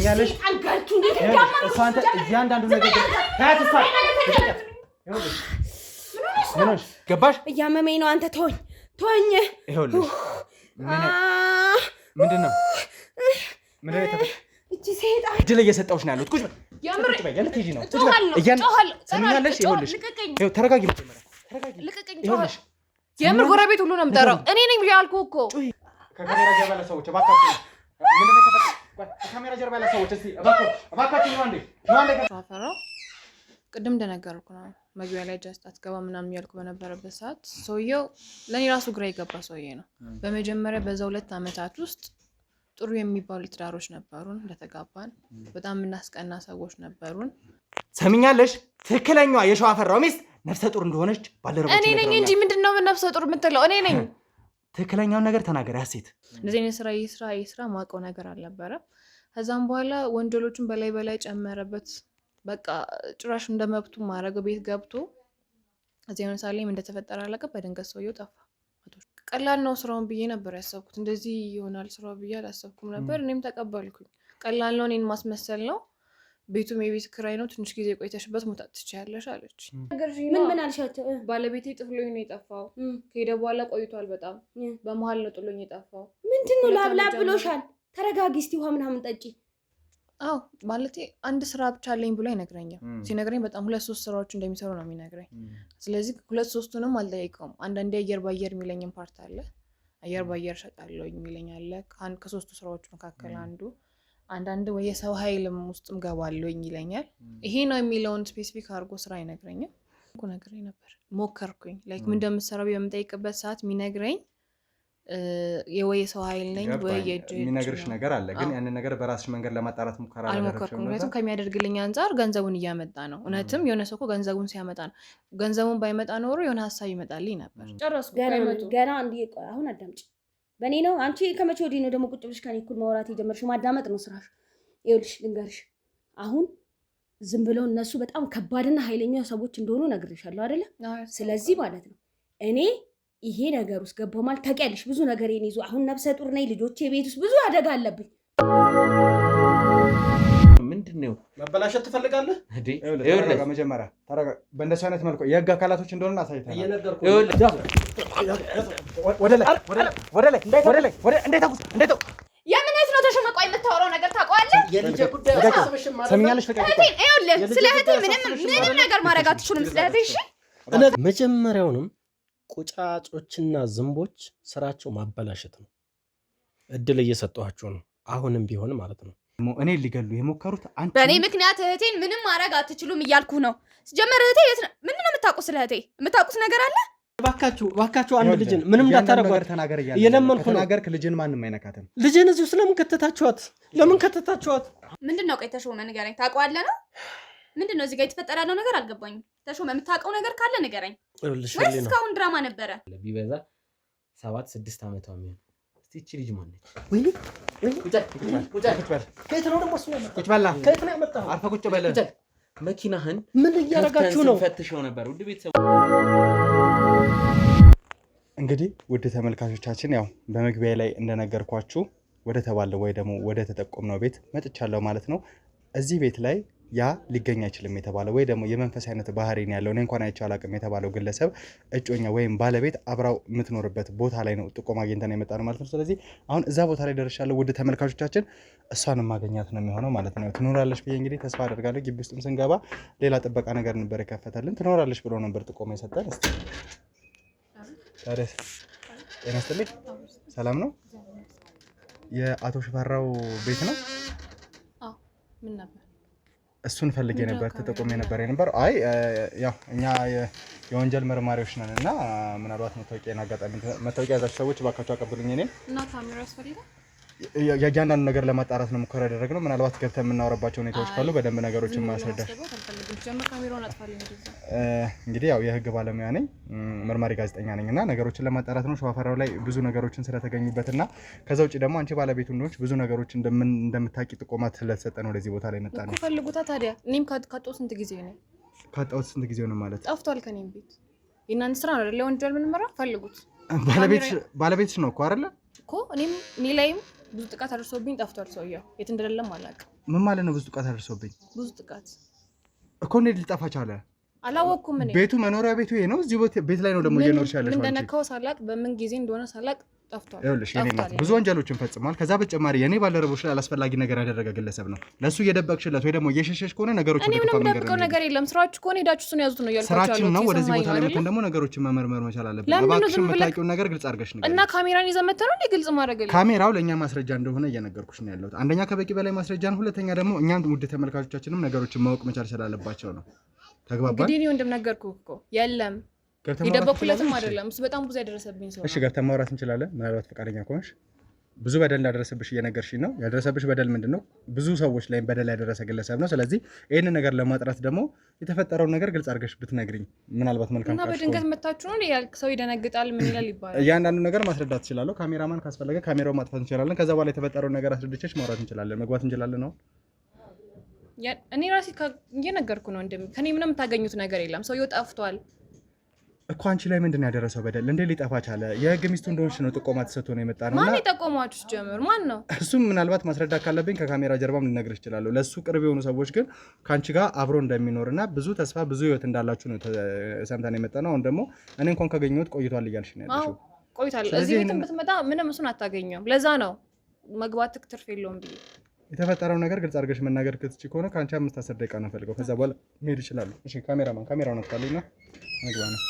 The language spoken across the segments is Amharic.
ሰምኛለሽ አንጋልቱ እንዴት እንዳማሩ አንተ እያንዳንዱ ነገር ታያትሳ ምንሽ ገባሽ እያመመኝ ነው አንተ ተወኝ ይኸውልሽ ምንድነው እቺ ሰይጣን ድል እየሰጣውሽ ነው ያሉት ቁጭ በይ ያልትጂ ነው ሰምኛለሽ ይኸውልሽ ተረጋጊ ይኸውልሽ የምር ጎረቤት ሁሉ ነው የምጠራው እኔ ነኝ ያልኩህ እኮ ከካሜራ ጀርባ ያለ ሰዎች እባካችሁ ምንድነው ተፈጠረ ከካሜራ ጀርባ ያለ ሰዎች እስቲ እባካችሁ ነው አንዴ አፈራው ቅድም እንደነገርኩ ነው መግቢያ ላይ ጀስት አትገባ ምናምን ያልኩ በነበረበት ሰዓት ሰውየው ለኔ ራሱ ግራ ይገባ ሰውዬ ነው በመጀመሪያ በዛው 2 አመታት ውስጥ ጥሩ የሚባሉ ትዳሮች ነበሩን ለተጋባን በጣም እናስቀና ሰዎች ነበሩን ሰምኛለሽ ትክክለኛዋ የሸዋ ፈራው ሚስት ነፍሰ ጡር እንደሆነች ባልደረቦች እኔ ነኝ እንጂ ምንድነው ነፍሰ ጡር የምትለው እኔ ነኝ ትክክለኛውን ነገር ተናገር ያሴት እንደዚህ ነው ስራ ማቀው ነገር አልነበረ ከዛም በኋላ ወንጀሎችን በላይ ጨመረበት በቃ ጭራሽ እንደመብቱ ማረገው ቤት ገብቶ እዚህ የሆነሳለም እንደተፈጠረ አለቀ በድንገት ሰውየው ጠፋ ቀላል ነው ስራውን ብዬ ነበር ያሰብኩት እንደዚህ ይሆናል ስራው ብዬ አላሰብኩም ነበር እኔም ተቀበልኩኝ ቀላል ነው እኔን ማስመሰል ነው ቤቱ የቤት ክራይ ነው ትንሽ ጊዜ ቆይተሽበት መውጣት ትችያለሽ አለች ምን አልሻቸው ባለቤቴ ጥፍሎኝ ነው የጠፋው ከሄደ በኋላ ቆይቷል በጣም በመሃል ነው ጥሎኝ የጠፋው ምንድነው ላብላብ ብሎሻል ተረጋጊ እስቲ ውሃ ምናምን ጠጪ አው ማለቴ አንድ ስራ ብቻ አለኝ ብሎ አይነግረኝም ሲነግረኝ በጣም 2-3 ስራዎች እንደሚሰሩ ነው የሚነግረኝ ስለዚህ 2-3ቱንም አልጠይቀውም አንዳንዴ አየር ባየር የሚለኝም ፓርት አለ አየር ባየር ሸጣለሁ የሚለኝ አለ ከ3ቱ ስራዎች መካከል አንዳንድ ወይ የሰው ኃይልም ውስጥም ገባለሁ ይለኛል ይሄ ነው የሚለውን ስፔሲፊክ አድርጎ ስራ አይነግረኝም እኮ ነግረኝ ነበር ሞከርኩኝ ላይክ ምን እንደምሰራው በመጠይቅበት ሰዓት የሚነግረኝ የወይ ሰው ኃይል ነኝ ወይ የሚነግርሽ ነገር አለ ግን ያንን ነገር በራስሽ መንገድ ለማጣራት ሙከራ አልሞከርኩም ምክንያቱም ከሚያደርግልኝ አንፃር ገንዘቡን እያመጣ ነው እውነትም የሆነ ሰው እኮ ገንዘቡን ሲያመጣ ነው ገንዘቡን ባይመጣ ኖሮ የሆነ ሐሳብ ይመጣልኝ ነበር ጨረስኩ ገና አንዴ አሁን አዳምጪ በኔ ነው አንቺ ከመቼ ወዲህ ነው ደግሞ ቁጭ ብለሽ ከኔ እኩል ማውራት የጀመርሽው ማዳመጥ ነው ስራሽ ይኸውልሽ ልንገርሽ አሁን ዝም ብለው እነሱ በጣም ከባድና ኃይለኛ ሰዎች እንደሆኑ ነግሬሻለሁ አይደለ ስለዚህ ማለት ነው እኔ ይሄ ነገር ውስጥ ገባው ማለት ታውቂያለሽ ብዙ ነገር የኔ ይዞ አሁን ነፍሰ ጡር ነኝ ልጆቼ ቤት ውስጥ ብዙ አደጋ አለብኝ ምንድነው መበላሸት ትፈልጋለህ እንዴ ይኸውልህ መጀመሪያ ታረጋ በእንደሱ አይነት መልኩ የህግ አካላቶች እንደሆነና አሳይተናል ይኸውልህ ወደ እንዴት የምንስ ነው ተሾመቆይ የምታወራው ነገር ታውቀዋለህ የልጅ ጉዳይ ሰምኛለሽ ፍቅር ይኸውልህ ስለ እህቴ ምንም ነገር ማድረግ አትችሉም ስለ እህቴ እሺ መጀመሪያውንም ቁጫጮችና ዝንቦች ስራቸው ማበላሸት ነው እድል እየሰጧቸው ነው አሁንም ቢሆን ማለት ነው እኔ ሊገሉ የሞከሩት አንቺ በእኔ ምክንያት እህቴን ምንም ማድረግ አትችሉም እያልኩ ነው ሲጀመር እህቴ ምንድነው የምታውቁት ስለ እህቴ የምታውቁት ነገር አለ ባካችሁ አንድ ልጅን ምንም እንዳታረጓት ተናገር ይያለ የለመንኩ ነው ተናገርክ ልጅን ማንንም አይነካተም ልጅን እዚሁ ለምን ከተታችኋት ምንድነው ቆይ ተሾመ ንገረኝ ታውቀዋለህ ነው ምንድነው እዚህ ጋር የተፈጠረ ያለው ነገር አልገባኝም ተሾመ የምታውቀው ነገር ካለ ንገረኝ ወይስ እስካሁን ድራማ ነበረ ቢበዛ 7-6 አመቷ ነው እስቲ እቺ ልጅ ማን ነች ወይ ቁጭ በል ከየት ነው ደግሞ እሱ ያመጣው ቁጭ በል ከየት ነው ያመጣው አርፈ ቁጭ በል መኪናህን ምን እያረጋችሁ ነው ፈትሸው ነበር ውድ ቤተሰብ እንግዲህ ውድ ተመልካቾቻችን ያው በመግቢያ ላይ እንደነገርኳችሁ ወደ ተባለው ወይ ደግሞ ወደ ተጠቆምነው ቤት መጥቻለሁ ማለት ነው እዚህ ቤት ላይ ያ ሊገኝ አይችልም የተባለው ወይ ደግሞ የመንፈስ አይነት ባህሪ ነው ያለው እኔ እንኳን አይቼው አላቅም የተባለው ግለሰብ እጮኛ ወይም ባለቤት አብራው የምትኖርበት ቦታ ላይ ነው ጥቆማ አግኝተን የመጣነው ማለት ነው ስለዚህ አሁን እዛ ቦታ ላይ ደርሻለሁ ውድ ተመልካቾቻችን እሷን ማግኘት ነው የሚሆነው ማለት ነው ትኖራለሽ ብዬ እንግዲህ ተስፋ አደርጋለሁ ግቢ ውስጥም ስንገባ ሌላ ጥበቃ ነገር ነበር የከፈተልን ትኖራለሽ ብሎ ነበር ጥቆማ የሰጠን እስቲ ታዲያ ጤና ይስጥልኝ ሰላም ነው የአቶ ሽፈራው ቤት ነው አዎ ምን ነበር እሱን ፈልጌ ነበር ተጠቆሜ ነበር አይ ያው እኛ የወንጀል መርማሪዎች ነን እና ምናልባት መታወቂያና አጋጣሚ መታወቂያ ያዛችሁ ሰዎች ባካችሁ አቀብሉኝ እኔ እና ካሜራ ያስፈልጋል የእያንዳንዱ ነገር ለማጣራት ነው ሙከራ ያደረግነው ምናልባት ገብተን የምናወራባቸው ሁኔታዎች ካሉ በደንብ ነገሮችን ማስረዳት እንግዲህ ያው የህግ ባለሙያ ነኝ መርማሪ ጋዜጠኛ ነኝ እና ነገሮችን ለማጣራት ነው ሸዋፈራው ላይ ብዙ ነገሮችን ስለተገኙበትና ከዛ ውጪ ደግሞ አንቺ ባለቤቱ እንደሆነች ብዙ ነገሮች እንደምታቂ ጥቆማት ስለተሰጠ ነው ለዚህ ቦታ ላይ መጣ ነው ፈልጉታ ታዲያ እኔም ካጣው ስንት ጊዜ ነው ካጣውት ስንት ጊዜ ነው ማለት ጠፍቷል ከኔም ቤት የእናንተ ስራ ነው ለወንጀል ምን መራ ፈልጉት ባለቤትሽ ነው እኮ አይደለ እኮ እኔ ላይም ብዙ ጥቃት አድርሶብኝ ጠፍቷል ሰውየው የት እንደደለም አላውቅም ምን ማለት ነው? ብዙ ጥቃት አደረሰብኝ። ብዙ ጥቃት እኮ እንዴት ሊጠፋ ቻለ? አላወቅኩም። እኔ ቤቱ መኖሪያ ቤቱ ይሄ ነው። እዚህ ቤት ላይ ነው ደግሞ እየኖርሽ ያለሽ። ምን እንደነካው ሳላቅ በምን ጊዜ እንደሆነ ሳላቅ ጠፍቷል። ይኸውልሽ የኔ እናት ብዙ ወንጀሎችን ፈጽሟል። ከዛ በተጨማሪ የኔ ባልደረቦች ላይ አላስፈላጊ ነገር ያደረገ ግለሰብ ነው። ለሱ እየደበቅሽለት ወይ ደግሞ እየሸሸሽ ከሆነ ነገሮች ወደ ከፋ መንገድ ነገር የለም። ስራችሁ ከሆነ ሄዳችሁ እሱን ያዙት ነው ያልኳችሁ። ስራችን ነው። ወደዚህ ቦታ ላይ መተን ደግሞ ነገሮችን መመርመር መቻል አለብን። እባክሽን የምታውቂውን ነገር ግልጽ አድርገሽ ንገሪኝ። እና ካሜራን ይዘህ መተህ ነው ግልጽ ማድረግ የለም። ካሜራው ለእኛ ማስረጃ እንደሆነ እየነገርኩሽ ነው ያለሁት። አንደኛ ከበቂ በላይ ማስረጃ ነው። ሁለተኛ ደግሞ እኛም ውድ ተመልካቾቻችንም ነገሮችን ማወቅ መቻል ስላለባቸው ነው። ተግባባን? እንግዲህ ነው እንደምነገርኩህ እኮ የለም ይደበቁለትም አይደለም። እሱ በጣም ብዙ ያደረሰብኝ ሰው ነው። እሺ ገብተን ማውራት እንችላለን። ምናልባት ፈቃደኛ ከሆንሽ ብዙ በደል እንዳደረሰብሽ እየነገርሽኝ ነው። ያደረሰብሽ በደል ምንድነው? ብዙ ሰዎች ላይ በደል ያደረሰ ግለሰብ ነው። ስለዚህ ይሄንን ነገር ለማጥራት ደግሞ የተፈጠረውን ነገር ግልጽ አድርገሽ ብትነግሪኝ ምናልባት መልካም ነው። እና በድንገት መታችሁ ነው ያልክ ሰው ይደነግጣል። ምን ይላል ይባላል። እያንዳንዱ ነገር ማስረዳት እችላለሁ። ካሜራማን ካስፈለገ ካሜራው ማጥፋት እንችላለን። ከዛ በኋላ የተፈጠረውን ነገር አስረድቼሽ ማውራት እንችላለን። መግባት እንችላለን ነው። እኔ ራሴ እየነገርኩ ነው። ከኔ ምንም የምታገኙት ነገር የለም። ሰውየው ጠፍቷል እኮ። አንቺ ላይ ምንድን ነው ያደረሰው በደል? እንዴ ሊጠፋ ቻለ? የህግ ሚስቱ እንደሆንሽ ነው ጥቆማ ተሰጥቶ ነው የመጣ ነው። ማን የጠቆማችሁ ጀምር? ማን ነው? እሱም ምናልባት ማስረዳት ካለብኝ ከካሜራ ጀርባም ልነግርሽ እችላለሁ። ለሱ ቅርብ የሆኑ ሰዎች ግን ከአንቺ ጋር አብሮ እንደሚኖርና ብዙ ተስፋ ብዙ ህይወት እንዳላችሁ ነው ሰምተን የመጣ ነው። አሁን ደግሞ እኔ እንኳን ካገኘሁት ቆይቷል እያልሽ ነው ያለሽው። ቆይቷል። እዚህ ቤት ብትመጣ ምንም እሱን አታገኘውም። ለዛ ነው መግባትህ ትርፍ የለውም ብዬ የተፈጠረው ነገር ግልጽ አድርገሽ መናገር ክትችይ ከሆነ ከአንቺ 5-10 ደቂቃ ነው ፈልገው። ከዛ በኋላ መሄድ ይችላሉ። እሺ ካሜራማን ካሜራውን አጥፋልኝና መግባ ነው።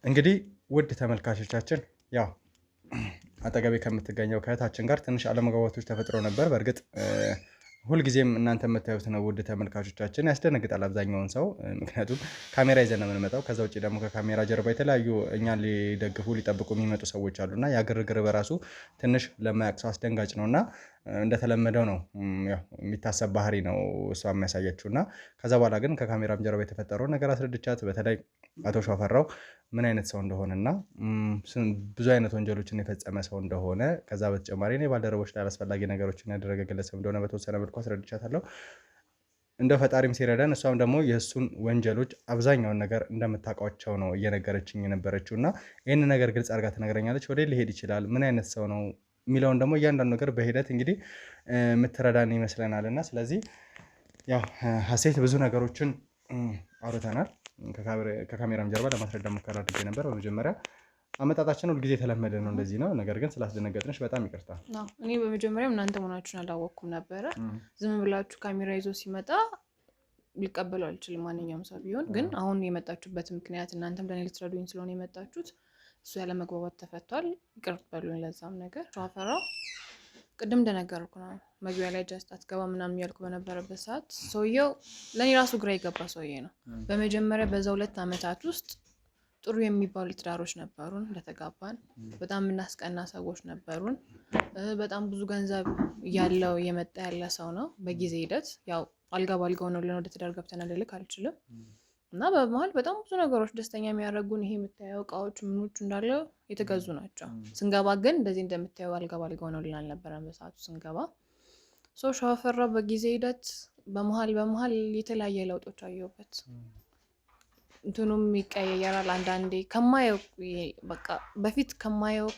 እንግዲህ ውድ ተመልካቾቻችን ያው አጠገቤ ከምትገኘው ከእህታችን ጋር ትንሽ አለመግባባቶች ተፈጥሮ ነበር። በእርግጥ ሁልጊዜም እናንተ የምታዩት ነው ውድ ተመልካቾቻችን። ያስደነግጣል አብዛኛውን ሰው፣ ምክንያቱም ካሜራ ይዘን ነው የምንመጣው። ከዛ ውጭ ደግሞ ከካሜራ ጀርባ የተለያዩ እኛን ሊደግፉ ሊጠብቁ የሚመጡ ሰዎች አሉና ያ ግርግር በራሱ ትንሽ ለማያውቅ ሰው አስደንጋጭ ነውና እንደተለመደው ነው የሚታሰብ ባህሪ ነው እሷ የሚያሳየችው። እና ከዛ በኋላ ግን ከካሜራም ጀርባ የተፈጠረውን ነገር አስረድቻት፣ በተለይ አቶ ሸዋፈራው ምን አይነት ሰው እንደሆነና ብዙ አይነት ወንጀሎችን የፈጸመ ሰው እንደሆነ፣ ከዛ በተጨማሪ እኔ ባልደረቦች ላይ አላስፈላጊ ነገሮችን ያደረገ ግለሰብ እንደሆነ በተወሰነ መልኩ አስረድቻታለሁ። እንደ ፈጣሪም ሲረዳን እሷም ደግሞ የእሱን ወንጀሎች አብዛኛውን ነገር እንደምታውቃቸው ነው እየነገረችኝ የነበረችው። እና ይህን ነገር ግልጽ አድርጋ ትነግረኛለች። ወደ ሊሄድ ይችላል፣ ምን አይነት ሰው ነው የሚለውን ደግሞ እያንዳንዱ ነገር በሂደት እንግዲህ የምትረዳን ይመስለናል። እና ስለዚህ ያው ሀሴት ብዙ ነገሮችን አውርተናል። ከካሜራም ጀርባ ለማስረዳት ሙከራ አድርጌ ነበር። በመጀመሪያ አመጣጣችን ሁልጊዜ የተለመደ ነው፣ እንደዚህ ነው። ነገር ግን ስላስደነገጥንሽ በጣም ይቅርታ። እኔ በመጀመሪያም እናንተ መሆናችሁን አላወቅኩም ነበረ። ዝም ብላችሁ ካሜራ ይዞ ሲመጣ ሊቀበሉ አልችልም ማንኛውም ሰው ቢሆን። ግን አሁን የመጣችሁበት ምክንያት እናንተም ለእኔ ልትረዱኝ ስለሆነ የመጣችሁት እሱ ያለ መግባባት ተፈቷል። ይቅር በሉኝ ለዛም ነገር። ሸዋፈራው ቅድም እንደነገርኩ ነው መግቢያ ላይ ጀስት አትገባ ምናምን ያልኩ በነበረበት ሰዓት ሰውየው ለእኔ ራሱ ግራ የገባ ሰውዬ ነው። በመጀመሪያ በዛ 2 ዓመታት ውስጥ ጥሩ የሚባሉ ትዳሮች ነበሩን። እንደተጋባን በጣም የምናስቀና ሰዎች ነበሩን። በጣም ብዙ ገንዘብ ያለው የመጣ ያለ ሰው ነው። በጊዜ ሂደት ያው አልጋ ባልጋ ሆነልን ወደ ትዳር ገብተናል ልልክ አልችልም። እና በመሀል በጣም ብዙ ነገሮች ደስተኛ የሚያደርጉን ይሄ የምታየው እቃዎች ምኖቹ እንዳለ የተገዙ ናቸው። ስንገባ ግን እንደዚህ እንደምታየው አልጋ ባልጋ ሆነልን አልነበረም በሰዓቱ ስንገባ። ሸዋፈራው በጊዜ ሂደት በመሀል የተለያየ ለውጦች አየሁበት። እንትኑም ይቀያየራል። አንዳንዴ ከማየው በቃ በፊት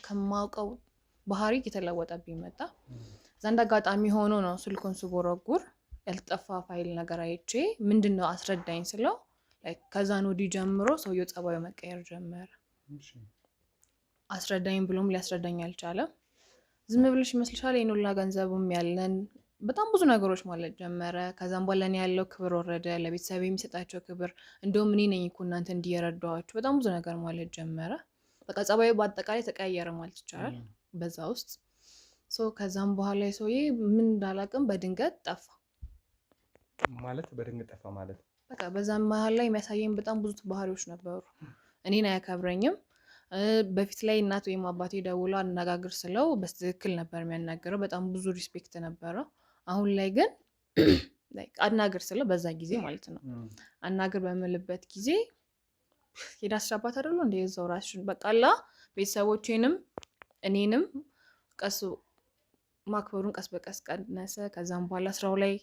ከማውቀው ባህሪ የተለወጠብኝ መጣ። ዘንድ አጋጣሚ ሆኖ ነው ስልኩን ስጎረጉር ያልጠፋ ፋይል ነገር አይቼ ምንድነው አስረዳኝ ስለው ከዛን ወዲህ ጀምሮ ሰውየው ጸባዩ መቀየር ጀመረ። አስረዳኝ ብሎም ሊያስረዳኝ አልቻለም። ዝም ብለሽ ይመስልሻል የኖላ ገንዘቡም ያለን በጣም ብዙ ነገሮች ማለት ጀመረ። ከዛም በኋላ እኔ ያለው ክብር ወረደ። ለቤተሰብ የሚሰጣቸው ክብር እንደውም እኔ ነኝ እኮ እናንተ እንዲየረዳዋችሁ በጣም ብዙ ነገር ማለት ጀመረ። በቃ ጸባዩ በአጠቃላይ ተቀየረ ማለት ይቻላል በዛ ውስጥ። ከዛም በኋላ ሰውዬ ምን እንዳላቅም በድንገት ጠፋ ማለት። በድንገት ጠፋ ማለት በቃ በዛም መሀል ላይ የሚያሳየኝ በጣም ብዙ ባህሪዎች ነበሩ። እኔን አያከብረኝም። በፊት ላይ እናት ወይም አባቴ ደውሎ አነጋግር ስለው በትክክል ነበር የሚያናገረው። በጣም ብዙ ሪስፔክት ነበረው። አሁን ላይ ግን አናግር ስለው በዛ ጊዜ ማለት ነው አናግር በምልበት ጊዜ ሄዳስሽ አባት አይደሉ እንደ የዛው ራስሽን በቃላ ቤተሰቦቼንም እኔንም ቀስ ማክበሩን ቀስ በቀስ ቀነሰ። ከዛም በኋላ ስራው ላይ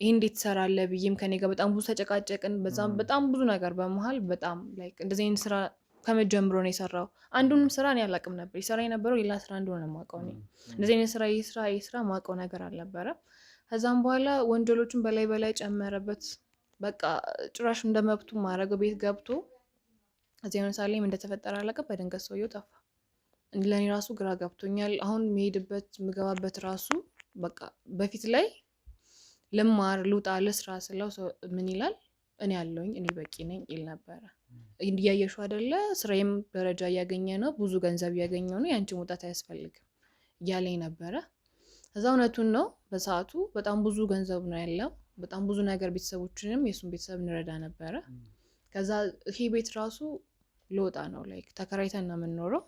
ይሄ እንዴት ትሰራለህ ብዬም ከኔ ጋር በጣም ብዙ ተጨቃጨቅን። በዛም በጣም ብዙ ነገር በመሃል በጣም እንደዚህ አይነት ስራ ከመጀመሩ ነው የሰራው። አንዱንም ስራ እኔ አላውቅም ነበር። ይሰራ የነበረው ሌላ ስራ እንደሆነ የማውቀው እኔ እንደዚህ አይነት ስራ ይስራ የማውቀው ነገር አልነበረ። ከዛም በኋላ ወንጀሎችን በላይ ጨመረበት። በቃ ጭራሽ እንደመብቱ ማድረገው ቤት ገብቶ እዚህ ለምሳሌ ምን እንደተፈጠረ አላውቅም። በድንገት ሰውየው ጠፋ። ለእኔ ራሱ ግራ ገብቶኛል። አሁን መሄድበት ምገባበት ራሱ በቃ በፊት ላይ ልማር ልውጣ ልስራ ስለው ምን ይላል እኔ ያለውኝ እኔ በቂ ነኝ ይል ነበረ። እያየሽው አይደለ ስራዬም ደረጃ እያገኘ ነው፣ ብዙ ገንዘብ እያገኘው ነው፣ ያንቺ መውጣት አያስፈልግም እያለኝ ነበረ። ከዛ እውነቱን ነው። በሰዓቱ በጣም ብዙ ገንዘብ ነው ያለው፣ በጣም ብዙ ነገር ቤተሰቦችንም የሱን ቤተሰብ እንረዳ ነበረ። ከዛ ይሄ ቤት ራሱ ልወጣ ነው ላይክ ተከራይተን ነው የምንኖረው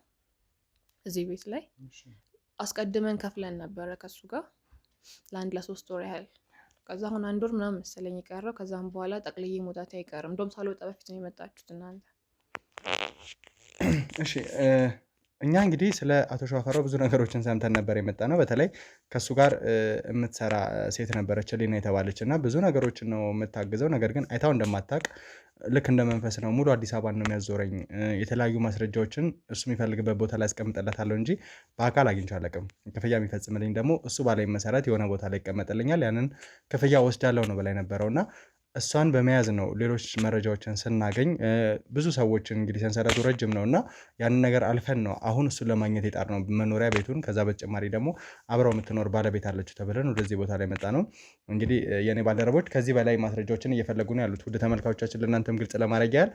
እዚህ ቤት ላይ አስቀድመን ከፍለን ነበረ ከሱ ጋር ለ3 ወር ያህል። ከዛ አሁን 1 ወር ምናምን መሰለኝ የቀረው። ከዛም በኋላ ጠቅልዬ መውጣት አይቀርም። እንደውም ሳልወጣ በፊት ነው የመጣችሁት እናንተ። እሺ እኛ እንግዲህ ስለ አቶ ሸዋፈራው ብዙ ነገሮችን ሰምተን ነበር የመጣ ነው። በተለይ ከሱ ጋር የምትሰራ ሴት ነበረች ሊና የተባለች እና ብዙ ነገሮችን ነው የምታግዘው። ነገር ግን አይታው እንደማታውቅ ልክ እንደ መንፈስ ነው ሙሉ አዲስ አበባን ነው የሚያዞረኝ። የተለያዩ ማስረጃዎችን እሱ የሚፈልግበት ቦታ ላይ አስቀምጥለታለሁ እንጂ በአካል አግኝቼ አላውቅም። ክፍያ የሚፈጽምልኝ ደግሞ እሱ ባለኝ መሰረት የሆነ ቦታ ላይ ይቀመጥልኛል። ያንን ክፍያ ወስዳለሁ ነው በላይ ነበረውና እሷን በመያዝ ነው ሌሎች መረጃዎችን ስናገኝ ብዙ ሰዎችን እንግዲህ ሰንሰለቱ ረጅም ነው እና ያንን ነገር አልፈን ነው አሁን እሱን ለማግኘት የጣር ነው መኖሪያ ቤቱን። ከዛ በተጨማሪ ደግሞ አብረው የምትኖር ባለቤት አለችው ተብለን ወደዚህ ቦታ ላይ መጣ ነው። እንግዲህ የኔ ባልደረቦች ከዚህ በላይ ማስረጃዎችን እየፈለጉ ነው ያሉት። ውድ ተመልካቾቻችን ለእናንተም ግልጽ ለማድረግ ያህል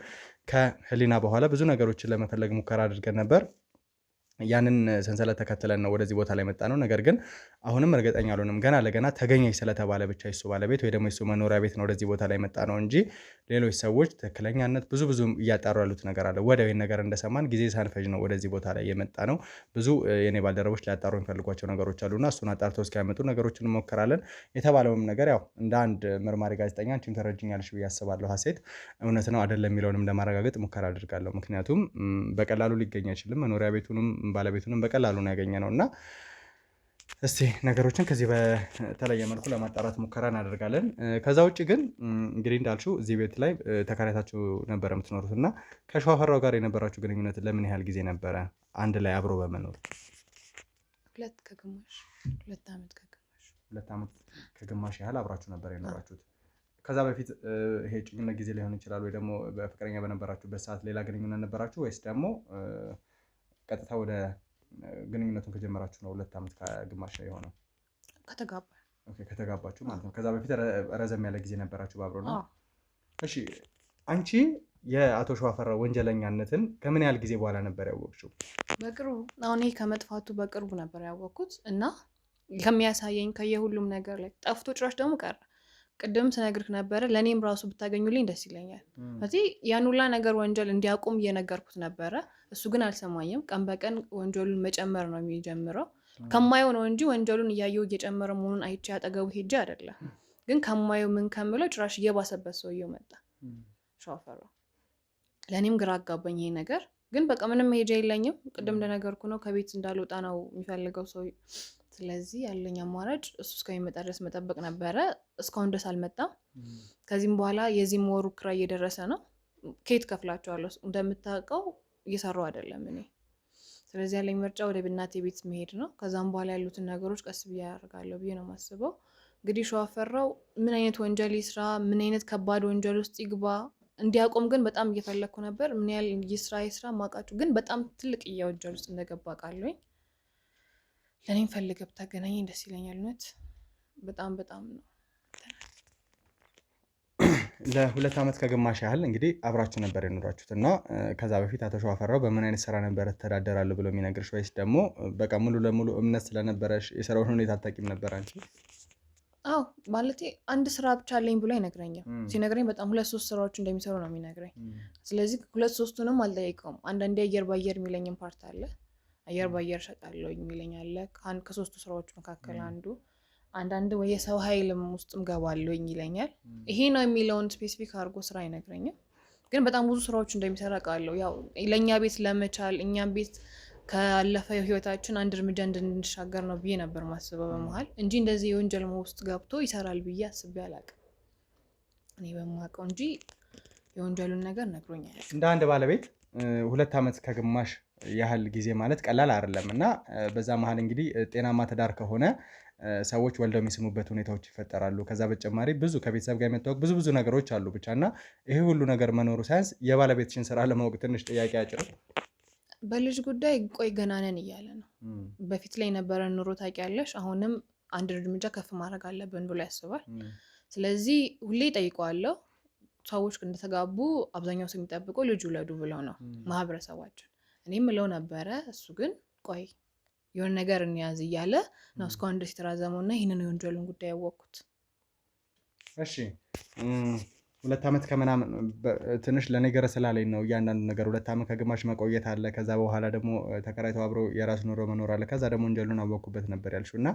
ከህሊና በኋላ ብዙ ነገሮችን ለመፈለግ ሙከራ አድርገን ነበር። ያንን ሰንሰለት ተከትለን ነው ወደዚህ ቦታ ላይ መጣ ነው። ነገር ግን አሁንም እርግጠኛ አልሆንም። ገና ለገና ተገኘች ስለተባለ ብቻ የሱ ባለቤት ወይ ደግሞ የሱ መኖሪያ ቤት ነው ወደዚህ ቦታ ላይ መጣ ነው እንጂ ሌሎች ሰዎች ትክክለኛነት ብዙ እያጣሩ ያሉት ነገር አለ። ወዲያው ይህን ነገር እንደሰማን ጊዜ ሳንፈጅ ነው ወደዚህ ቦታ ላይ የመጣ ነው። ብዙ የኔ ባልደረቦች ሊያጣሩ የሚፈልጓቸው ነገሮች አሉና እሱን አጣርተው እስኪያመጡ ነገሮችን እንሞክራለን። የተባለውም ነገር ያው እንደ አንድ መርማሪ ጋዜጠኛ አንቺም ተረጅኛለሽ ብዬ አስባለሁ። ሀሴት እውነት ነው አይደለም የሚለውንም ለማረጋገጥ ሙከራ አድርጋለሁ። ምክንያቱም በቀላሉ ሊገኝ አይችልም። መኖሪያ ቤቱንም ባለቤቱንም በቀላሉ ነው ያገኘ ነው እና እስቲ ነገሮችን ከዚህ በተለየ መልኩ ለማጣራት ሙከራ እናደርጋለን። ከዛ ውጭ ግን እንግዲህ እንዳልሽው እዚህ ቤት ላይ ተከራይታችሁ ነበር የምትኖሩት እና ከሸዋፈራው ጋር የነበራችሁ ግንኙነት ለምን ያህል ጊዜ ነበረ? አንድ ላይ አብሮ በመኖር 2 ዓመት ከግማሽ ያህል አብራችሁ ነበር የኖራችሁት። ከዛ በፊት ይሄ ጭኝነት ጊዜ ሊሆን ይችላል ወይ ደግሞ በፍቅረኛ በነበራችሁበት ሰዓት ሌላ ግንኙነት ነበራችሁ ወይስ ደግሞ ቀጥታ ወደ ግንኙነቱን ከጀመራችሁ ነው 2 ዓመት ከግማሽ የሆነው? ከተጋባችሁ ማለት ነው። ከዛ በፊት ረዘም ያለ ጊዜ ነበራችሁ ባብሮ ነው? እሺ አንቺ የአቶ ሸዋፈራው ወንጀለኛነትን ከምን ያህል ጊዜ በኋላ ነበር ያወቅሽው? በቅርቡ አሁን ይሄ ከመጥፋቱ በቅርቡ ነበር ያወቅኩት እና ከሚያሳየኝ ከየሁሉም ነገር ላይ ጠፍቶ ጭራሽ ደግሞ ቀረ። ቅድም ስነግርህ ነበረ ለእኔም ራሱ ብታገኙልኝ ደስ ይለኛል። ስለዚህ ያን ሁላ ነገር ወንጀል እንዲያቆም እየነገርኩት ነበረ። እሱ ግን አልሰማኝም። ቀን በቀን ወንጀሉን መጨመር ነው የሚጀምረው። ከማየው ነው እንጂ ወንጀሉን እያየው እየጨመረ መሆኑን አይቼ አጠገቡ ሄጄ አይደለም። ግን ከማየው ምን ከምለው ጭራሽ እየባሰበት ሰውየው መጣ ሸዋፈራው። ለእኔም ግራ አጋባኝ ይሄ ነገር። ግን በቃ ምንም ሄጃ የለኝም። ቅድም እንደነገርኩ ነው ከቤት እንዳልወጣ ነው የሚፈልገው ሰው። ስለዚህ ያለኝ አማራጭ እሱ እስከሚመጣ ድረስ መጠበቅ ነበረ። እስካሁን ድረስ አልመጣም። ከዚህም በኋላ የዚህም ወሩ ክራይ እየደረሰ ነው። ከየት ከፍላቸዋለሁ? እንደምታውቀው እየሰራው አይደለም እኔ። ስለዚህ ያለኝ ምርጫ ወደ እናቴ ቤት መሄድ ነው። ከዛም በኋላ ያሉትን ነገሮች ቀስ ብዬ ያደርጋለሁ ብዬ ነው የማስበው። እንግዲህ ሸዋፈራው ምን አይነት ወንጀል ይስራ፣ ምን አይነት ከባድ ወንጀል ውስጥ ይግባ እንዲያቆም ግን በጣም እየፈለግኩ ነበር። ምን ያህል ይስራ ማቃችሁ ግን በጣም ትልቅ ወንጀል ውስጥ እንደገባ ቃለኝ። ለእኔም ፈልገህ ብታገናኘኝ ደስ ይለኛል። እውነት በጣም ነው። ለ2 ዓመት ከግማሽ ያህል እንግዲህ አብራችሁ ነበር የኖራችሁት እና ከዛ በፊት አቶ ሸዋፈራው በምን አይነት ስራ ነበር ተዳደራለሁ ብሎ የሚነግርሽ ወይስ ደግሞ በቃ ሙሉ ለሙሉ እምነት ስለነበረሽ የስራውን ሁኔታ አታውቂም ነበር አንቺ? አዎ ማለቴ አንድ ስራ ብቻ አለኝ ብሎ አይነግረኝም። ሲነግረኝ በጣም 2-3 ስራዎች እንደሚሰሩ ነው የሚነግረኝ። ስለዚህ 2-3ቱንም አልጠይቀውም። አንዳንዴ አየር ባየር የሚለኝም ፓርት አለ። አየር ባየር ሸጣለሁ የሚለኝ አለ። ከ3ቱ ስራዎች መካከል አንዱ። አንዳንድ ወይ የሰው ኃይልም ውስጥም ገባለሁ ይለኛል። ይሄ ነው የሚለውን ስፔሲፊክ አድርጎ ስራ አይነግረኝም። ግን በጣም ብዙ ስራዎች እንደሚሰራ ቃለሁ። ያው ለእኛ ቤት ለመቻል እኛም ቤት ካለፈ ህይወታችን አንድ እርምጃ እንድንሻገር ነው ብዬ ነበር ማስበው በመሃል እንጂ እንደዚህ የወንጀል ውስጥ ገብቶ ይሰራል ብዬ አስቤ አላውቅም። እኔ በማውቀው እንጂ የወንጀሉን ነገር ነግሮኛል። እንደ አንድ ባለቤት 2 ዓመት ከግማሽ ያህል ጊዜ ማለት ቀላል አይደለም እና በዛ መሀል እንግዲህ ጤናማ ትዳር ከሆነ ሰዎች ወልደው የሚስሙበት ሁኔታዎች ይፈጠራሉ። ከዛ በተጨማሪ ብዙ ከቤተሰብ ጋር የመታወቅ ብዙ ነገሮች አሉ ብቻ እና ይሄ ሁሉ ነገር መኖሩ ሳያንስ የባለቤትሽን ስራ ለማወቅ ትንሽ ጥያቄ ያጭረው። በልጅ ጉዳይ ቆይ ገና ነን እያለ ነው። በፊት ላይ የነበረን ኑሮ ታውቂያለሽ፣ አሁንም አንድ እርምጃ ከፍ ማድረግ አለብን ብሎ ያስባል። ስለዚህ ሁሌ ጠይቀዋለሁ። ሰዎች እንደተጋቡ አብዛኛው ሰው የሚጠብቀው ልጅ ውለዱ ብለው ነው ማህበረሰባችን። እኔም ምለው ነበረ። እሱ ግን ቆይ የሆነ ነገር እንያዝ እያለ ነው እስካሁን ድረስ የተራዘመው እና ይህንን የወንጀሉን ጉዳይ ያወቅኩት። እሺ 2 ዓመት ከምናምን ትንሽ ለነገር ስላለኝ ነው እያንዳንዱ ነገር 2 ዓመት ከግማሽ መቆየት አለ። ከዛ በኋላ ደግሞ ተከራይተው አብሮ የራሱ ኑሮ መኖር አለ። ከዛ ደግሞ ወንጀሉን አወቅኩበት ነበር ያልሽው እና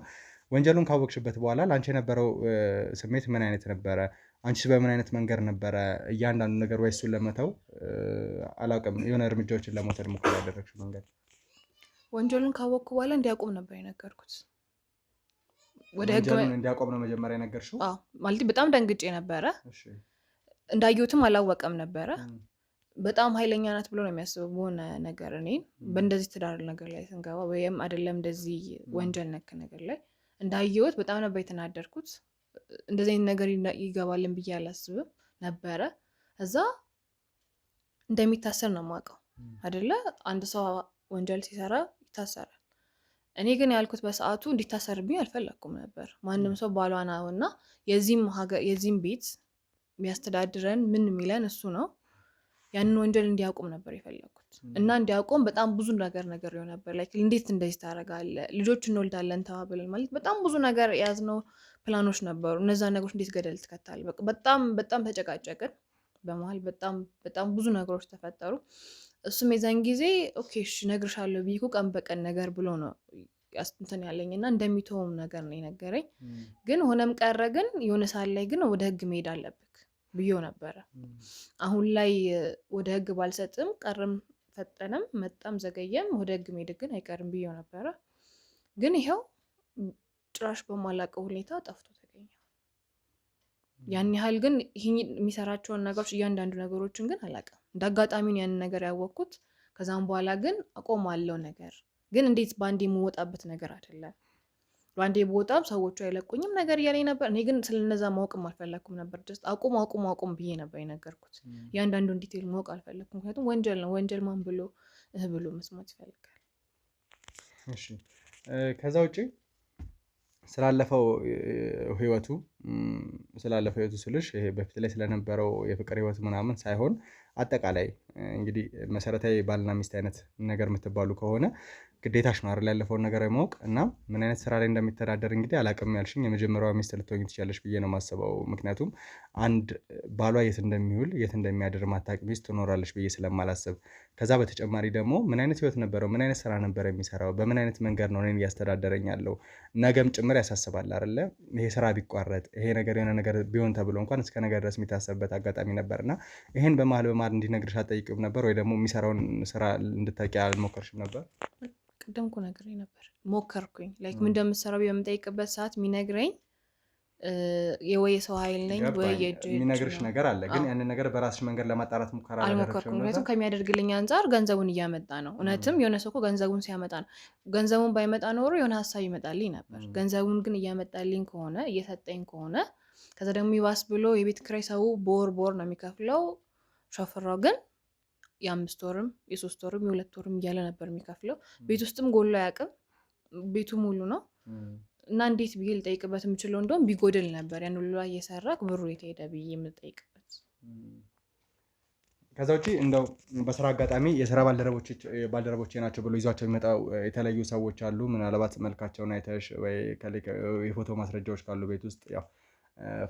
ወንጀሉን ካወቅሽበት በኋላ ለአንቺ የነበረው ስሜት ምን አይነት ነበረ? አንቺስ በምን አይነት መንገድ ነበረ እያንዳንዱ ነገር ወይ እሱን ለመተው አላውቅም የሆነ እርምጃዎችን ለመውሰድ ሙከራ ያደረግሽው መንገድ? ወንጀሉን ካወቅኩ በኋላ እንዲያቆም ነበር የነገርኩት። ወደ ህግ እንዲያቆም ነው መጀመሪያ የነገርሽው? አዎ ማለት በጣም ደንግጬ ነበረ። እንዳየሁትም አላወቀም ነበረ። በጣም ኃይለኛ ናት ብሎ ነው የሚያስበው በሆነ ነገር እኔን በእንደዚህ ትዳር ነገር ላይ ስንገባ ወይም አይደለም እንደዚህ ወንጀል ነክ ነገር ላይ እንዳየሁት በጣም ነበር የተናደድኩት። እንደዚህ አይነት ነገር ይገባልን ብዬ አላስብም ነበረ። እዛ እንደሚታሰር ነው የማውቀው አይደለ? አንድ ሰው ወንጀል ሲሰራ ይታሰራል። እኔ ግን ያልኩት በሰዓቱ እንዲታሰርብኝ አልፈለኩም ነበር። ማንም ሰው ባሏ ነው እና የዚህም ቤት የሚያስተዳድረን ምን የሚለን እሱ ነው። ያንን ወንጀል እንዲያቆም ነበር የፈለኩት እና እንዲያቆም በጣም ብዙ ነገር ይሆን ነበር። ላይክ እንዴት እንደዚህ ታደርጋለህ? ልጆች እንወልዳለን ተባብለን ማለት በጣም ብዙ ነገር የያዝነው ፕላኖች ነበሩ። እነዛ ነገሮች እንዴት ገደል ትከታለህ? በጣም ተጨቃጨቅን። በመሀል በጣም ብዙ ነገሮች ተፈጠሩ። እሱም የዛን ጊዜ ኦኬ እሺ እነግርሻለሁ ብዬ ቀን በቀን ነገር ብሎ ነው እንትን ያለኝና እንደሚተውም ነገር ነው የነገረኝ። ግን ሆነም ቀረ ግን የሆነ ሰዓት ላይ ግን ወደ ህግ መሄድ አለብክ ብዬ ነበረ። አሁን ላይ ወደ ህግ ባልሰጥም ቀርም ፈጠነም መጣም ዘገየም ወደ ህግ መሄድ ግን አይቀርም ብዬ ነበረ። ግን ይኸው ጭራሽ በማላውቀው ሁኔታ ጠፍቶ ተገኘ። ያን ያህል ግን የሚሰራቸውን ነገሮች እያንዳንዱ ነገሮችን ግን አላውቅም። እንዳጋጣሚውን ያንን ነገር ያወቅኩት። ከዛም በኋላ ግን አቆማለሁ ነገር ግን እንዴት ባንዴ የምወጣበት ነገር አይደለም። ባንዴ በወጣም ሰዎቹ አይለቁኝም ነገር እያለኝ ነበር። እኔ ግን ስለነዛ ማወቅም አልፈለኩም ነበር። ጀስት አቁም ብዬ ነበር የነገርኩት። እያንዳንዱን ዲቴል ማወቅ አልፈለኩም። ምክንያቱም ወንጀል ነው። ወንጀል ማን ብሎ መስማት ይፈልጋል። እሺ ከዛ ውጪ ስላለፈው ህይወቱ ስልሽ ይሄ በፊት ላይ ስለነበረው የፍቅር ህይወት ምናምን ሳይሆን አጠቃላይ እንግዲህ መሰረታዊ ባልና ሚስት አይነት ነገር የምትባሉ ከሆነ ግዴታሽ ነው አይደል ያለፈውን ነገር ማወቅ እና ምን አይነት ስራ ላይ እንደሚተዳደር እንግዲህ አላቅም ያልሽኝ የመጀመሪያዋ ሚስት ልትሆኚ ትችያለሽ ብዬ ነው የማስበው። ምክንያቱም አንድ ባሏ የት እንደሚውል የት እንደሚያድር ማታውቅ ሚስት ትኖራለች ብዬ ስለማላስብ። ከዛ በተጨማሪ ደግሞ ምን አይነት ህይወት ነበረው? ምን አይነት ስራ ነበር የሚሰራው? በምን አይነት መንገድ ነው እኔን እያስተዳደረኝ ያለው? ነገም ጭምር ያሳስባል አይደለ? ይሄ ስራ ቢቋረጥ ይሄ ነገር የሆነ ነገር ቢሆን ተብሎ እንኳን እስከ ነገር ድረስ የሚታሰብበት አጋጣሚ ነበርና ይሄን በመሀል እንዲነግርሽ አትጠይቂውም ነበር ወይ ደግሞ የሚሰራውን ስራ እንድታውቂ አልሞከርሽም ነበር? ቅድም እኮ ነግሬኝ ነበር። ሞከርኩኝ ላይክ ምን እንደምትሰራው በምጠይቅበት ሰዓት የሚነግረኝ ወይ የሰው ኃይል ነኝ ወይ የእጅ የሚነግርሽ ነገር አለ። ግን ያንን ነገር በራስሽ መንገድ ለማጣራት ሙከራ አልሞከርኩም። ምክንያቱም ከሚያደርግልኝ አንጻር ገንዘቡን እያመጣ ነው። እውነትም የሆነ ሰው እኮ ገንዘቡን ሲያመጣ ነው። ገንዘቡን ባይመጣ ኖሮ የሆነ ሀሳብ ይመጣልኝ ነበር። ገንዘቡን ግን እያመጣልኝ ከሆነ እየሰጠኝ ከሆነ ከዛ ደግሞ ይባስ ብሎ የቤት ኪራይ ሰው በወር ነው የሚከፍለው። ሾፍራው ግን የ5 ወርም የ3 ወርም የ2 ወርም እያለ ነበር የሚከፍለው። ቤት ውስጥም ጎሎ አያውቅም። ቤቱ ሙሉ ነው እና እንዴት ብዬ ልጠይቅበት የምችለው እንደውም ቢጎድል ነበር ያን ሁሉ እየሰራ ብሩ የት ሄደ ብዬ የምጠይቅበት። ከዛ ውጪ እንደው በስራ አጋጣሚ የስራ ባልደረቦቼ ናቸው ብሎ ይዟቸው የሚመጣው የተለዩ ሰዎች አሉ። ምናልባት መልካቸውን አይተሽ ወይ የፎቶ ማስረጃዎች ካሉ ቤት ውስጥ ያው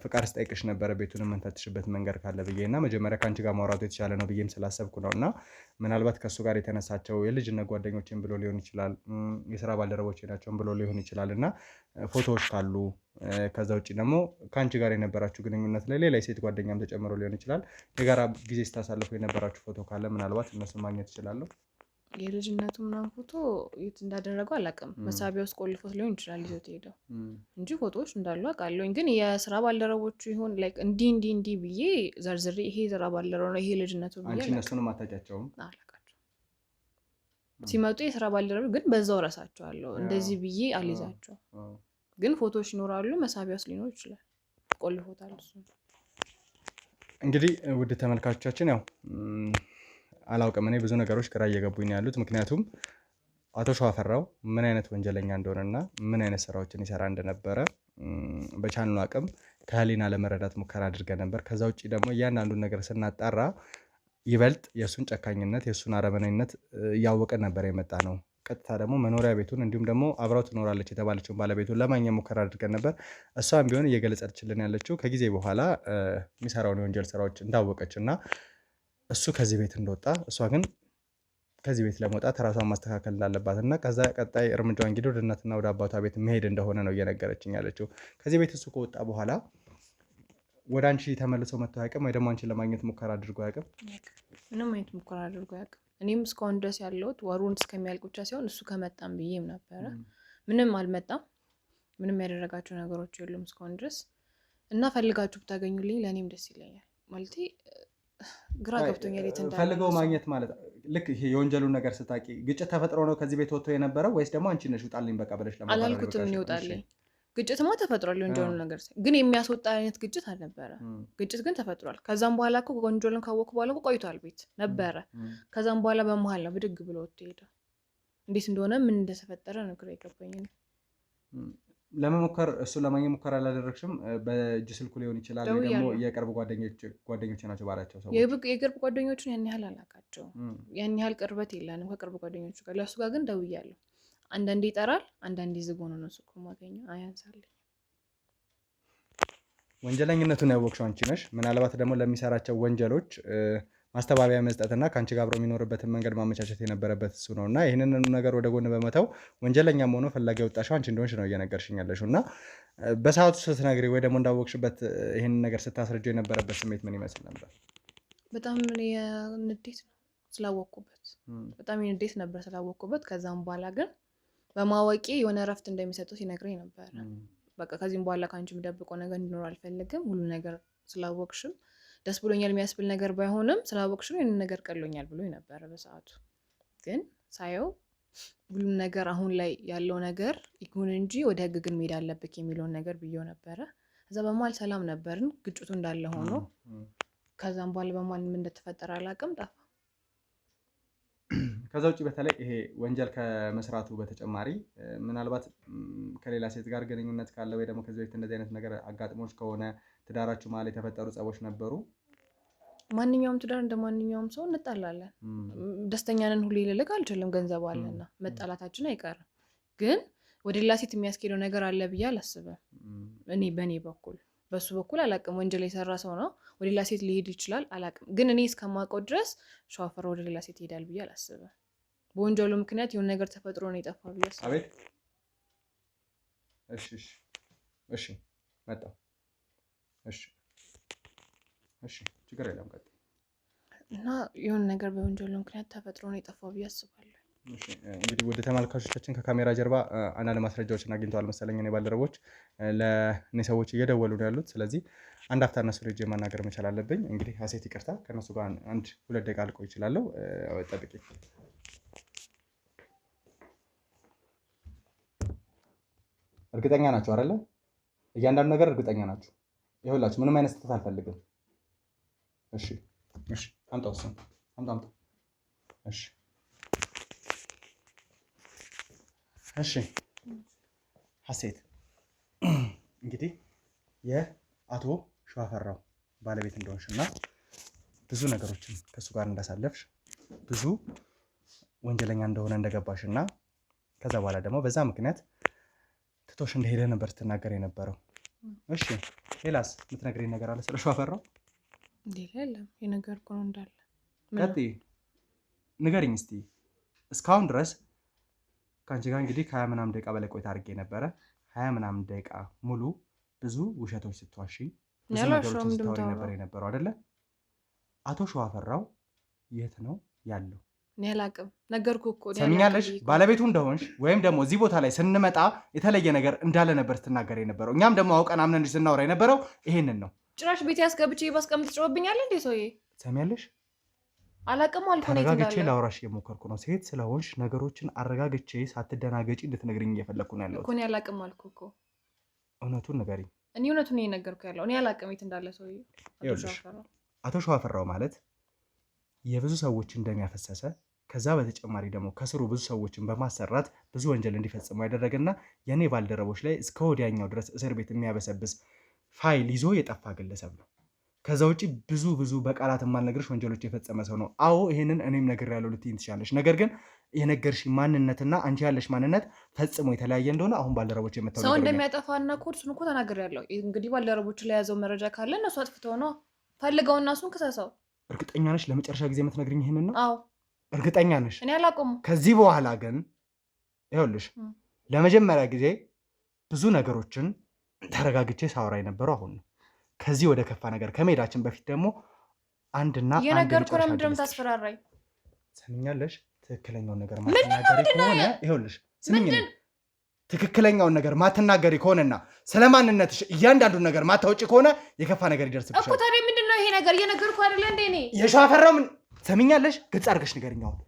ፍቃድ ስጠይቅሽ ነበረ ቤቱን የምንፈትሽበት መንገድ ካለ ብዬ እና መጀመሪያ ከአንቺ ጋር ማውራቱ የተሻለ ነው ብዬም ስላሰብኩ ነው። እና ምናልባት ከእሱ ጋር የተነሳቸው የልጅነት ጓደኞችን ብሎ ሊሆን ይችላል፣ የስራ ባልደረቦች ናቸውን ብሎ ሊሆን ይችላል እና ፎቶዎች ካሉ ከዛ ውጭ ደግሞ ከአንቺ ጋር የነበራችሁ ግንኙነት ላይ ሌላ የሴት ጓደኛም ተጨምሮ ሊሆን ይችላል የጋራ ጊዜ ስታሳልፉ የነበራችሁ ፎቶ ካለ ምናልባት እነሱን ማግኘት ይችላለሁ። የልጅነቱ ምናምን ፎቶ የት እንዳደረገው አላውቅም። መሳቢያ ውስጥ ቆልፎት ሊሆን ይችላል ይዞት ሄደው እንጂ ፎቶዎች እንዳሉ አውቃለሁኝ። ግን የስራ ባልደረቦቹ ይሆን ላይክ እንዲህ ብዬ ዘርዝሬ ይሄ ስራ ባልደረባ ነው ይሄ ልጅነቱ ብዬ አንቺ እነሱንም አታውቂያቸውም? አላውቃቸውም። ሲመጡ የስራ ባልደረብ ግን በዛው ረሳቸዋለሁ። እንደዚህ ብዬ አልይዛቸው። ግን ፎቶዎች ይኖራሉ፣ መሳቢያስ ሊኖር ይችላል። ቆልፎታል እሱ። እንግዲህ ውድ ተመልካቾቻችን ያው አላውቅም፣ እኔ ብዙ ነገሮች ግራ እየገቡኝ ያሉት ምክንያቱም አቶ ሸዋፈራው ምን አይነት ወንጀለኛ እንደሆነና ምን አይነት ስራዎችን ይሰራ እንደነበረ በቻልነው አቅም ከህሊና ለመረዳት ሙከራ አድርገን ነበር። ከዛ ውጭ ደግሞ እያንዳንዱን ነገር ስናጣራ ይበልጥ የእሱን ጨካኝነት የእሱን አረመኔነት እያወቀን ነበር የመጣ ነው። ቀጥታ ደግሞ መኖሪያ ቤቱን እንዲሁም ደግሞ አብራው ትኖራለች የተባለችውን ባለቤቱን ለማግኘት ሙከራ አድርገን ነበር። እሷም ቢሆን እየገለጸችልን ያለችው ከጊዜ በኋላ የሚሰራውን የወንጀል ስራዎች እንዳወቀች እና እሱ ከዚህ ቤት እንደወጣ እሷ ግን ከዚህ ቤት ለመውጣት ራሷን ማስተካከል እንዳለባት እና ከዛ ቀጣይ እርምጃዋ እንግዲህ ወደ እናትና ወደ አባቷ ቤት መሄድ እንደሆነ ነው እየነገረችኝ ያለችው። ከዚህ ቤት እሱ ከወጣ በኋላ ወደ አንቺ ተመልሶ መጥቶ አያውቅም ወይ ደግሞ አንቺን ለማግኘት ሙከራ አድርጎ አያውቅም? ምንም አይነት ሙከራ አድርጎ አያውቅም። እኔም እስካሁን ድረስ ያለሁት ወሩን እስከሚያልቅ ብቻ ሲሆን እሱ ከመጣም ብዬም ነበረ። ምንም አልመጣም። ምንም ያደረጋቸው ነገሮች የሉም እስካሁን ድረስ እና ፈልጋችሁ ብታገኙልኝ ለእኔም ደስ ይለኛል። ማለቴ ግራ ገብቶኛል። ፈልገው ማግኘት ማለት ልክ ይሄ የወንጀሉን ነገር ስታቂ ግጭት ተፈጥሮ ነው ከዚህ ቤት ወጥቶ የነበረው ወይስ ደግሞ አንቺ ነሽ ውጣልኝ በቃ ብለሽ ለማለት? አላልኩትም ይወጣልኝ። ግጭትማ ተፈጥሯል። የወንጀሉን ነገር ግን የሚያስወጣ አይነት ግጭት አልነበረ። ግጭት ግን ተፈጥሯል። ከዛም በኋላ እኮ ወንጀሉን ካወቅኩ በኋላ እኮ ቆይቷል ቤት ነበረ። ከዛም በኋላ በመሀል ነው ብድግ ብሎ ወጥቶ ሄደ። እንዴት እንደሆነ ምን እንደተፈጠረ ነው ግራ የገባኝ። ለመሞከር እሱ ለማግኘት ሙከራ አላደረግሽም? በእጅ ስልኩ ሊሆን ይችላል ወይ ደግሞ የቅርብ ጓደኞች ናቸው ባላቸው ሰዎች? የቅርብ ጓደኞቹን ያን ያህል አላውቃቸውም። ያን ያህል ቅርበት የለንም ከቅርብ ጓደኞቹ ጋር። ለእሱ ጋር ግን ደውያለሁ። አንዳንዴ ይጠራል፣ አንዳንዴ ዝግ ሆኖ ነው ስልኩ ማገኘው። አያንሳልኝ። ወንጀለኝነቱን ያወቅሽው አንቺ ነሽ። ምናልባት ደግሞ ለሚሰራቸው ወንጀሎች ማስተባበያ መስጠትና ከአንቺ ጋር አብሮ የሚኖርበትን መንገድ ማመቻቸት የነበረበት እሱ ነው እና ይህንን ነገር ወደ ጎን በመተው ወንጀለኛም ሆኖ ፈላጊ ያወጣሽው አንቺ እንደሆንሽ ነው እየነገርሽኝ ያለሽው። እና በሰዓቱ ስትነግሪ ወይ ደግሞ እንዳወቅሽበት ይህንን ነገር ስታስረጀው የነበረበት ስሜት ምን ይመስል ነበር? በጣም የንዴት ነው ስላወቅኩበት፣ በጣም የንዴት ነበር ስላወቅኩበት። ከዛም በኋላ ግን በማወቂ የሆነ እረፍት እንደሚሰጠው ሲነግረኝ ነበረ። በቃ ከዚህም በኋላ ከአንቺ የምደብቀው ነገር እንዲኖር አልፈልግም። ሁሉ ነገር ስላወቅሽም ደስ ብሎኛል የሚያስብል ነገር ባይሆንም ስላወቅሽም ይህንን ነገር ቀሎኛል ብሎ ነበረ በሰዓቱ። ግን ሳየው ሁሉም ነገር አሁን ላይ ያለው ነገር ይሁን እንጂ ወደ ህግ ግን መሄድ አለበት የሚለውን ነገር ብዬው ነበረ። ከዛ በመሀል ሰላም ነበርን፣ ግጭቱ እንዳለ ሆኖ ከዛም በኋላ በመሀል ምን እንደተፈጠረ አላውቅም፣ ጠፋ። ከዛ ውጭ በተለይ ይሄ ወንጀል ከመስራቱ በተጨማሪ ምናልባት ከሌላ ሴት ጋር ግንኙነት ካለ ወይ ደግሞ ከዚህ በፊት እንደዚህ አይነት ነገር አጋጥሞች ከሆነ ትዳራችሁ መሀል የተፈጠሩ ጸቦች ነበሩ? ማንኛውም ትዳር እንደ ማንኛውም ሰው እንጣላለን። ደስተኛ ነን ሁሌ ልልቅ አልችልም፣ ገንዘብ አለና መጣላታችን አይቀርም። ግን ወደ ሌላ ሴት የሚያስኬደው ነገር አለ ብዬ አላስብም። እኔ በእኔ በኩል በሱ በኩል አላቅም። ወንጀል የሰራ ሰው ነው፣ ወደ ሌላ ሴት ሊሄድ ይችላል፣ አላቅም። ግን እኔ እስከማውቀው ድረስ ሸዋፈራው ወደ ሌላ ሴት ይሄዳል ብዬ አላስብም። በወንጀሉ ምክንያት የሆነ ነገር ተፈጥሮ ነው የጠፋ ብዬ አስባለሁ። አቤት። እሺ መጣሁ። እሺ ችግር የለም ቀጥል። እና የሆነ ነገር በወንጀሉ ምክንያት ተፈጥሮ ነው የጠፋው ብዬ አስባለሁ። እንግዲህ ወደ ተመልካቾቻችን ከካሜራ ጀርባ አንዳንድ ማስረጃዎችን አግኝተዋል መሰለኝ እኔ ባልደረቦች ለእኔ ሰዎች እየደወሉ ነው ያሉት። ስለዚህ አንድ አፍታ እነሱ ልጅ ማናገር መቻል አለብኝ። እንግዲህ ሀሴት ይቅርታ፣ ከእነሱ ጋር 1-2 ደቂቃ ልቆይ ይችላለሁ። ጠብቂ። እርግጠኛ ናቸው አይደለ? እያንዳንዱ ነገር እርግጠኛ ናቸው? ይኸውላችሁ ምንም አይነት ስህተት አልፈልግም። እሺ አምጣው፣ እሱን አምጣው። እሺ ሀሴት እንግዲህ የአቶ ሸዋፈራው ባለቤት እንደሆንሽ እና ብዙ ነገሮችን ከእሱ ጋር እንዳሳለፍሽ ብዙ ወንጀለኛ እንደሆነ እንደገባሽ እና ከዛ በኋላ ደግሞ በዛ ምክንያት ትቶሽ እንደሄደ ነበር ስትናገር የነበረው። እሺ ሌላስ የምትነግሪኝ ነገር አለ ስለ ሸዋፈራው? ሌላ የለም፣ የነገርኩ ነው እንዳለ። ቀጥይ ንገሪኝ እስቲ። እስካሁን ድረስ ከአንቺ ጋር እንግዲህ ከ20 ምናምን ደቂቃ በላይ ቆይታ አድርጌ ነበረ። 20 ምናምን ደቂቃ ሙሉ ብዙ ውሸቶች ስትዋሽኝ፣ ብዙ ነገሮችን ስታወሪ ነበር የነበረው አይደለ? አቶ ሸዋፈራው የት ነው ያለው? እኔ አላቅም። ነገርኩህ እኮ ሰምኛለሽ። ባለቤቱ እንደሆንሽ ወይም ደግሞ እዚህ ቦታ ላይ ስንመጣ የተለየ ነገር እንዳለ ነበር ስትናገር የነበረው። እኛም ደግሞ አውቀን አምነን ስናወራ የነበረው ይሄንን ነው። ጭራሽ ቤት ያስገብቼ ባስቀምጥ ትጮህብኛለህ እንዴ ሰውዬ? ሰምያለሽ? አላቅም አልኩ ነው ተረጋግቼ ይላል ላውራሽ እየሞከርኩ ነው። ሴት ስለሆንሽ ነገሮችን አረጋግቼ ሳትደናገጪ እንድትነግሪኝ እየፈለግኩ ነው ያለሁት እኮ። እኔ አላቅም አልኩ እኮ። እውነቱን ንገሪኝ። እኔ እውነቱን ነው የነገርኩ ያለው። እኔ አላቅም የት እንዳለ ሰውዬው። አቶ ሸዋፈራው ማለት የብዙ ሰዎችን ደም ያፈሰሰ ከዛ በተጨማሪ ደግሞ ከስሩ ብዙ ሰዎችን በማሰራት ብዙ ወንጀል እንዲፈጽሙ ያደረገና የኔ ባልደረቦች ላይ እስከ ወዲያኛው ድረስ እስር ቤት የሚያበሰብስ ፋይል ይዞ የጠፋ ግለሰብ ነው። ከዛ ውጪ ብዙ በቃላት የማልነግርሽ ወንጀሎች የፈጸመ ሰው ነው። አዎ ይሄንን እኔም ነግሬያለሁ ልትይኝ ትችላለሽ። ነገር ግን የነገርሽ ማንነትና አንቺ ያለሽ ማንነት ፈጽሞ የተለያየ እንደሆነ አሁን ባልደረቦች የመታወቅ ሰው እንደሚያጠፋና ኮድሱን እኮ ተናግሬያለሁ። እንግዲህ ባልደረቦች ላይ ያዘው መረጃ ካለ እነሱ አጥፍተው ነው ፈልገውና እሱን ከሰሰው። እርግጠኛ ነሽ ለመጨረሻ ጊዜ የምትነግሪኝ ይሄንን ነው? አዎ እርግጠኛ ነሽ? እኔ አላቆም። ከዚህ በኋላ ግን ይኸውልሽ ለመጀመሪያ ጊዜ ብዙ ነገሮችን ተረጋግቼ ሳወራ የነበረው አሁን ነው። ከዚህ ወደ ከፋ ነገር ከመሄዳችን በፊት ደግሞ አንድና አንድ የነገርኩህ ነው። ምንድን ነው የምታስፈራራኝ? ሰምኛለሽ? ትክክለኛውን ነገር ማትናገሪ ከሆነ ይኸውልሽ ስምኝ፣ ትክክለኛውን ነገር ማትናገሪ ከሆነና ስለማንነትሽ እያንዳንዱን ነገር ማታወጪ ከሆነ የከፋ ነገር ይደርስብሻል እኮ። ታዲያ ምንድን ነው ይሄ ነገር? እየነገርኩህ አይደለ እንዴ? እኔ የሸዋፈራው ምን ሰምኛለሽ? ግልጽ አድርገሽ ንገሪኝ። አሁን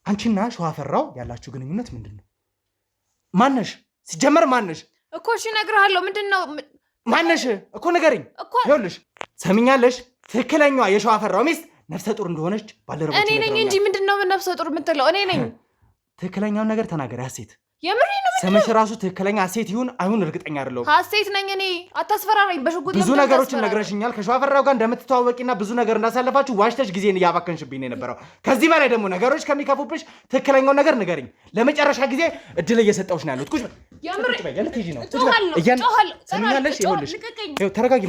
አንቺና ሸዋፈራው ያላችሁ ግንኙነት ምንድን ነው? ማነሽ? ሲጀመር ማነሽ እኮ? እሺ እነግርሃለሁ። ምንድን ነው ማነሽ እኮ ንገሪኝ እኮ። ይኸውልሽ ሰምኛለሽ? ትክክለኛዋ የሸዋፈራው ሚስት ነፍሰ ጡር እንደሆነች ባልደረቦች እኔ ነኝ እንጂ ምንድን ነው ነፍሰ ጡር የምትለው? እኔ ነኝ። ትክክለኛውን ነገር ተናገሪ ሀሴት። የምሬ ነው። ስምሽ ራሱ ትክክለኛ ሀሴት ይሁን አይሁን እርግጠኛ አይደለሁም። ሀሴት ነኝ እኔ። አታስፈራራኝ በሽጉጥ። ብዙ ነገሮችን ነግረሽኛል። ከሸዋፈራው ጋር እንደምትተዋወቂና ብዙ ነገር እንዳሳለፋችሁ ዋሽተሽ ጊዜን እያባከንሽብኝ ነው የነበረው። ከዚህ በላይ ደግሞ ነገሮች ከሚከፉብሽ ትክክለኛውን ነገር ንገሪኝ። ለመጨረሻ ጊዜ እድል እየሰጠሁሽ ነው ያሉት። ቁጭ በይ። ልትሄጂ ነው? ሰምኛለሽ? ይኸውልሽ ተረጋጊ።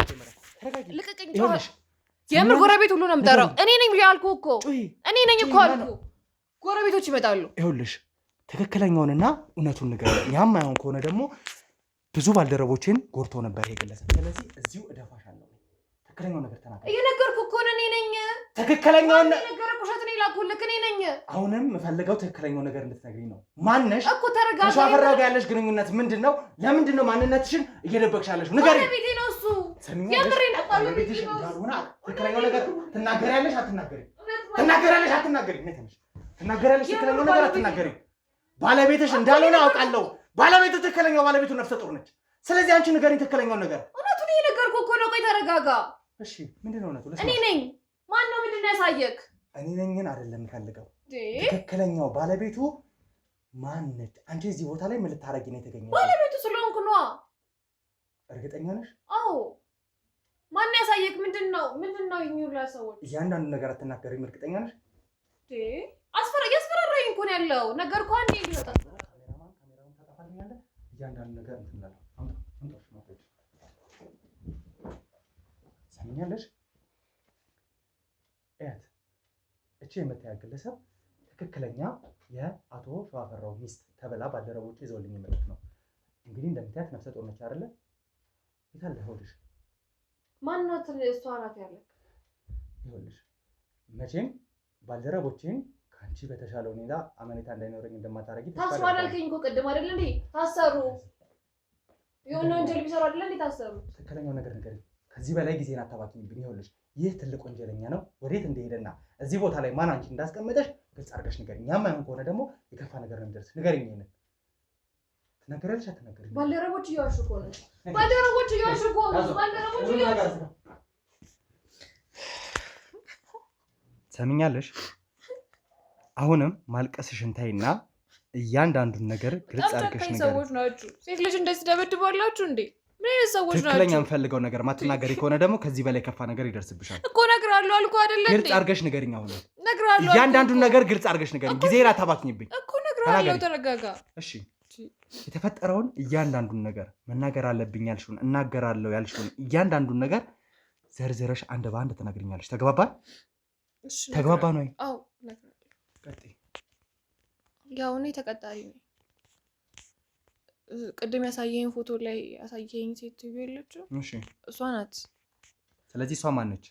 ልቀቀኝ። የምር ጎረቤት ሁሉ ነው የምጠራው። እኔ ነኝ ያልኩህ እኮ። እኔ ነኝ እኮ አልኩህ። ጎረቤቶች ይመጣሉ። ይኸውልሽ ትክክለኛውንና እውነቱን ንገሪኝ። ያም አይሆን ከሆነ ደግሞ ብዙ ባልደረቦችን ጎድቶ ነበር ይሄ ግለሰብ። ስለዚህ እዚሁ እደፋሻለሁ። ትክክለኛውን ነገር ተናገር። እየነገርኩህ እኮ ነው። እኔ ነኝ ትክክለኛውን ነገር ቁሸት ነው ላኩልክ። እኔ ነኝ። አሁንም የምፈልገው ትክክለኛው ነገር እንድትነግሪኝ ነው። ማነሽ እኮ? ተረጋጋ። ከሸዋፈራው ጋር ያለሽ ግንኙነት ምንድን ነው? ለምንድን ነው ማንነትሽን እየደበቅሻለሽ? ንገሪኝ። ባለቤቴ ነው እሱ። የምሬን ነው። ባለቤትሽ እንዳልሆነ ትክክለኛው ነገር ትናገሪያለሽ አትናገሪም? ትናገሪያለሽ አትናገሪም? ትናገሪያለሽ ትክክለኛው ነገር አትናገሪም? ባለቤትሽ እንዳልሆነ አውቃለሁ። ባለቤቱ ትክክለኛው ባለቤቱ ነፍሰ ጡር ነች። ስለዚህ አንቺ ንገሪኝ ትክክለኛውን ነገር። እውነቱን እየነገርኩህ እኮ ነው። ቆይ ተረጋጋ። እሺ ምንድን ነው እውነቱ? እኔ ነኝ። ማን ነው? ምንድን ነው ያሳየክ? እኔ ነኝን አይደለም የምፈልገው። ትክክለኛው ባለቤቱ ማን ነች? አንቺ እዚህ ቦታ ላይ ምን ልታረጊ ነው የተገኘው? ባለቤቱ ስለሆንኩ ነዋ። እርግጠኛ ነሽ? አዎ። ማን ያሳየክ? ምንድን ነው ይሁላ ሰዎች እያንዳንዱ ነገር አትናገሪም? እርግጠኛ ነሽ? ያስፈራራኝ እኮ ነው ያለው ነገር እኮ አንዴ ቢወጣ ካሜራውን ታጠፋልኛለህ። እያንዳንዱ ነገር እንትናለሁ። ሰምኛለሽ? እያት እቺ የምታያ ግለሰብ ትክክለኛ የአቶ ሸዋፈራው ሚስት ተብላ ባልደረቦቹ ይዘውልኝ የመጡት ነው። እንግዲህ እንደምታያት ነፍሰ ጡር ነች አይደለ? የታለ ሆድሽ? ማናት? እሷ ናት ያለክ። ይኸውልሽ መቼም ባልደረቦቼን ከአንቺ በተሻለ ሁኔታ አመኔታ እንዳይኖረኝ እንደማታረጊ ታስሩ አላልከኝ እኮ ቅድም አይደል እንዴ? ታሰሩ። የሆነ ወንጀል ቢሰሩ አይደል እንዴ ታሰሩ? ትክክለኛው ነገር ንገሪኝ። ከዚህ በላይ ጊዜን አታባክኝብኝ። ይኸውልሽ ይህ ትልቅ ወንጀለኛ ነው። ወዴት እንደሄደና እዚህ ቦታ ላይ ማን አንቺ እንዳስቀመጠሽ ግልጽ አድርገሽ ንገሪኝ። ያም አይሆን ከሆነ ደግሞ የከፋ ነገር ነው የሚደርስ። ንገሪኝ። ይሄንን ትናገሪያለሽ አትናገሪም? ባልደረቦች እያዋሹ እኮ ነው። ባልደረቦች እያዋሹ እኮ ነው። ባልደረቦች እያዋሹ ሰምኛለሽ? አሁንም ማልቀስሽን ታይና እያንዳንዱን ነገር ግልጽ አድርገሽ ንገሪኝ። ሰዎች ናችሁ። ሴት ልጅ እንደዚህ ደበድባላችሁ እንዴ? ምን አይነት ሰዎች ናችሁ? ትክክለኛ የምፈልገው ነገር ማትናገሪ ከሆነ ደግሞ ከዚህ በላይ ከፋ ነገር ይደርስብሻል እኮ። እነግርሃለሁ አልኩህ አይደለ እንዴ? ግልጽ አድርገሽ ንገሪኝ። አሁን እነግርሃለሁ። እያንዳንዱን ነገር ግልጽ አድርገሽ ንገሪኝ። ጊዜን አታባክኝብኝ እኮ። እነግርሃለሁ። ተረጋጋ። እሺ የተፈጠረውን እያንዳንዱን ነገር መናገር አለብኝ ያልሽውን እናገራለሁ ያልሽውን እያንዳንዱን ነገር ዘርዝረሽ አንድ በአንድ ትነግሪኛለሽ። ተግባባን? ተግባባን ወይ? አዎ። ያው እኔ ተቀጣሪ ነኝ። ቅድም ያሳየኝ ፎቶ ላይ ያሳየኝ ሴት የለችው? እሺ እሷ ናት። ስለዚህ እሷ ማን ነች?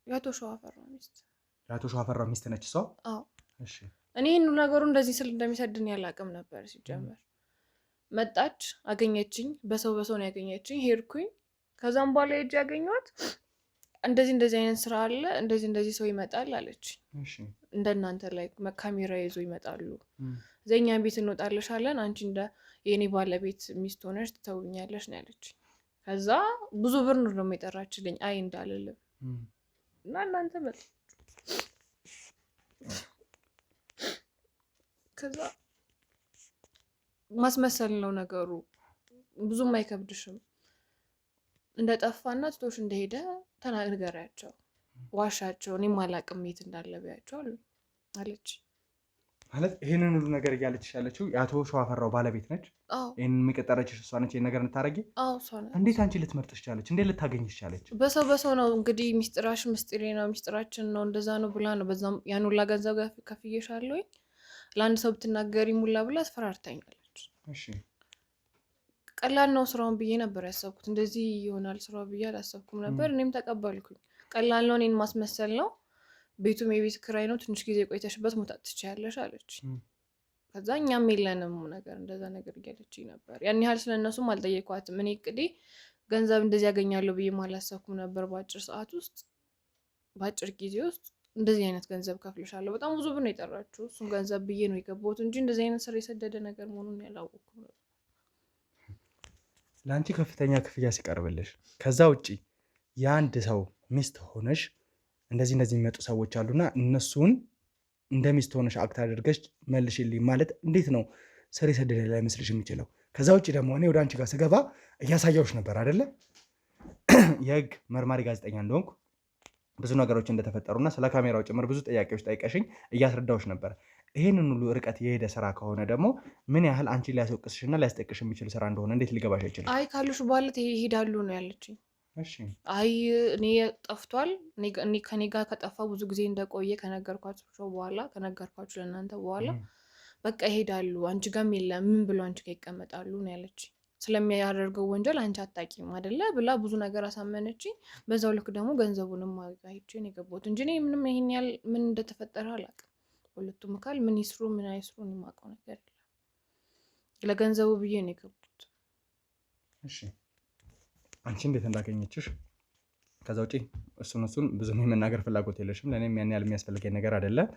የአቶ ሸዋፈራው ሚስት። የአቶ ሸዋፈራው ሚስት ነች እሷ? አዎ። እሺ እኔ ይህን ነገሩ እንደዚህ ስል እንደሚሰድን ያላቅም ነበር ሲጀመር። መጣች፣ አገኘችኝ። በሰው ነው ያገኘችኝ። ሄድኩኝ። ከዛም በኋላ ሄጄ ያገኘኋት እንደዚህ አይነት ስራ አለ፣ እንደዚህ ሰው ይመጣል አለች። እሺ እንደናንተ ላይ ካሜራ ይዞ ይመጣሉ፣ ዘኛ ቤት እንወጣለሻለን፣ አንቺ እንደ የኔ ባለቤት ሚስት ሆነሽ ትተውኛለሽ ነው ያለች። ከዛ ብዙ ብር ነው የጠራችልኝ አይ እንዳልልም እና እናንተ መጣ። ከዛ ማስመሰል ነው ነገሩ፣ ብዙም አይከብድሽም። እንደጠፋና ትቶሽ እንደሄደ ተናገሪያቸው፣ ዋሻቸው፣ እኔም አላቅም የት እንዳለ ቢያቸው አለች። ማለት ይህንን ሁሉ ነገር እያለችሽ ያለችው የአቶ ሸዋፈራው ባለቤት ነች? ይህንን የሚቀጠረችሽ እሷ ነች? ይህን ነገር እንታረጊ? እንዴት አንቺ ልትመርጥሽ ቻለች? እንዴት ልታገኝሽ ቻለች? በሰው ነው እንግዲህ፣ ሚስጥራሽ ምስጢሬ ነው፣ ሚስጥራችን ነው፣ እንደዛ ነው ብላ ነው። በዛም ያን ሁላ ገንዘብ ከፍዬሻለሁ ለአንድ ሰው ብትናገሪ ሙላ ብላ አስፈራርታኛለች። እሺ ቀላል ነው ስራውን ብዬ ነበር ያሰብኩት። እንደዚህ ይሆናል ስራው ብዬ አላሰብኩም ነበር። እኔም ተቀበልኩኝ። ቀላል ነው፣ እኔን ማስመሰል ነው፣ ቤቱም የቤት ክራይ ነው፣ ትንሽ ጊዜ ቆይተሽበት መውጣት ትችያለሽ አለች። ከዛ እኛም የለንም ነገር እንደዛ ነገር እያለችኝ ነበር። ያን ያህል ስለነሱም አልጠየኳትም። እኔ እንግዲህ ገንዘብ እንደዚህ ያገኛለሁ ብዬ አላሰብኩም ነበር። በአጭር ሰዓት ውስጥ በአጭር ጊዜ ውስጥ እንደዚህ አይነት ገንዘብ ከፍልሻለሁ፣ በጣም ብዙ ብር ነው የጠራችው። እሱም ገንዘብ ብዬ ነው የገባሁት እንጂ እንደዚህ አይነት ስር የሰደደ ነገር መሆኑን ያላወቅኩም ነበር። ለአንቺ ከፍተኛ ክፍያ ሲቀርብልሽ ከዛ ውጪ የአንድ ሰው ሚስት ሆነሽ እንደዚህ የሚመጡ ሰዎች አሉና እነሱን እንደ ሚስት ሆነሽ አክት አድርገሽ መልሽልኝ ማለት እንዴት ነው ስር የሰደደ ላይ መስልሽ የሚችለው? ከዛ ውጪ ደግሞ እኔ ወደ አንቺ ጋር ስገባ እያሳያዎች ነበር አይደለ? የህግ መርማሪ ጋዜጠኛ እንደሆንኩ ብዙ ነገሮች እንደተፈጠሩና ስለ ካሜራው ጭምር ብዙ ጥያቄዎች ጠይቀሽኝ እያስረዳዎች ነበር። ይህንን ሁሉ ርቀት የሄደ ስራ ከሆነ ደግሞ ምን ያህል አንቺ ሊያስወቅስሽና ሊያስጠቅሽ የሚችል ስራ እንደሆነ እንዴት ሊገባሽ አይችልም? አይ ካሉሽ በኋላ ይሄዳሉ ነው ያለችኝ። አይ እኔ ጠፍቷል፣ እኔ ከኔ ጋር ከጠፋ ብዙ ጊዜ እንደቆየ ከነገርኳችሁ ለእናንተ በኋላ በቃ ይሄዳሉ፣ አንቺ ጋርም የለም ምን ብሎ አንቺ ጋር ይቀመጣሉ ነው ያለችኝ። ስለሚያደርገው ወንጀል አንቺ አታውቂም አይደለ ብላ ብዙ ነገር አሳመነችኝ። በዛው ልክ ደግሞ ገንዘቡንም አይቼ ነው የገባሁት እንጂ እኔ ምንም ይሄን ያህል ምን እንደተፈጠረ አላውቅም። ሁለቱም ካል ምን ይስሩ ምን አይስሩ የማውቀው ነገር የለም። ለገንዘቡ ብዬ ነው የገባሁት። እሺ አንቺ እንዴት እንዳገኘችሽ ከዛ ውጪ እሱን ብዙ የመናገር ፍላጎት የለሽም። ለእኔም ያን ያህል የሚያስፈልገኝ ነገር አይደለም።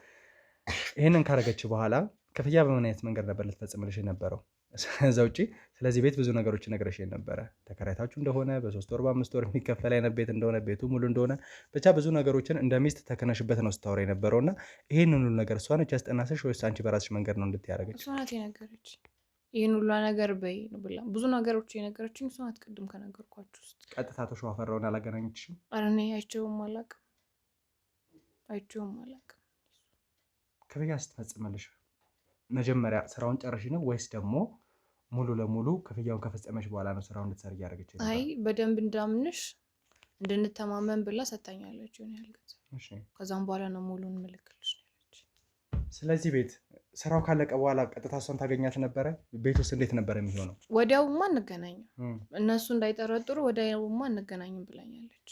ይህንን ካረገች በኋላ ክፍያ በምን አይነት መንገድ ነበር ልትፈጽምልሽ የነበረው? ከዛ ውጪ ስለዚህ ቤት ብዙ ነገሮች ነግረሽ ነበረ። ተከራይታችሁ እንደሆነ በ3 ወር በ5 ወር የሚከፈል አይነት ቤት እንደሆነ፣ ቤቱ ሙሉ እንደሆነ፣ ብቻ ብዙ ነገሮችን እንደ ሚስት ተከነሽበት ነው ስታወራ የነበረው። እና ይህንን ሁሉ ነገር እሷ ነች ያስጠናሰሽ ወይስ አንቺ በራስሽ መንገድ ነው እንድትያደረገች? እሷ ናት የነገረች። ይህን ሁሉ ነገር በይ ብላ ብዙ ነገሮች የነገረችኝ እሷ ናት። ቅድም ከነገርኳችሁ ውስጥ ቀጥታ አቶ ሸዋፈራውን አላገናኘችሽም? ኧረ እኔ አይቼውም አላውቅም። ክፍያ ስትፈጽምልሽ መጀመሪያ ስራውን ጨርሽ ነው ወይስ ደግሞ ሙሉ ለሙሉ ክፍያውን ከፈጸመሽ በኋላ ነው ስራውን እንድትሰሪ እያደረገች? አይ በደንብ እንዳምንሽ እንድንተማመን ብላ ሰታኛለች ሆን ያህል ገንዘብ። ከዛም በኋላ ነው ሙሉን ምልክልሽ ያለች። ስለዚህ ቤት ስራው ካለቀ በኋላ ቀጥታ እሷን ታገኛት ነበረ? ቤት ውስጥ እንዴት ነበር የሚሆነው? ወዲያውማ እንገናኝም፣ እነሱ እንዳይጠረጥሩ ወዲያውማ እንገናኝም ብላኛለች።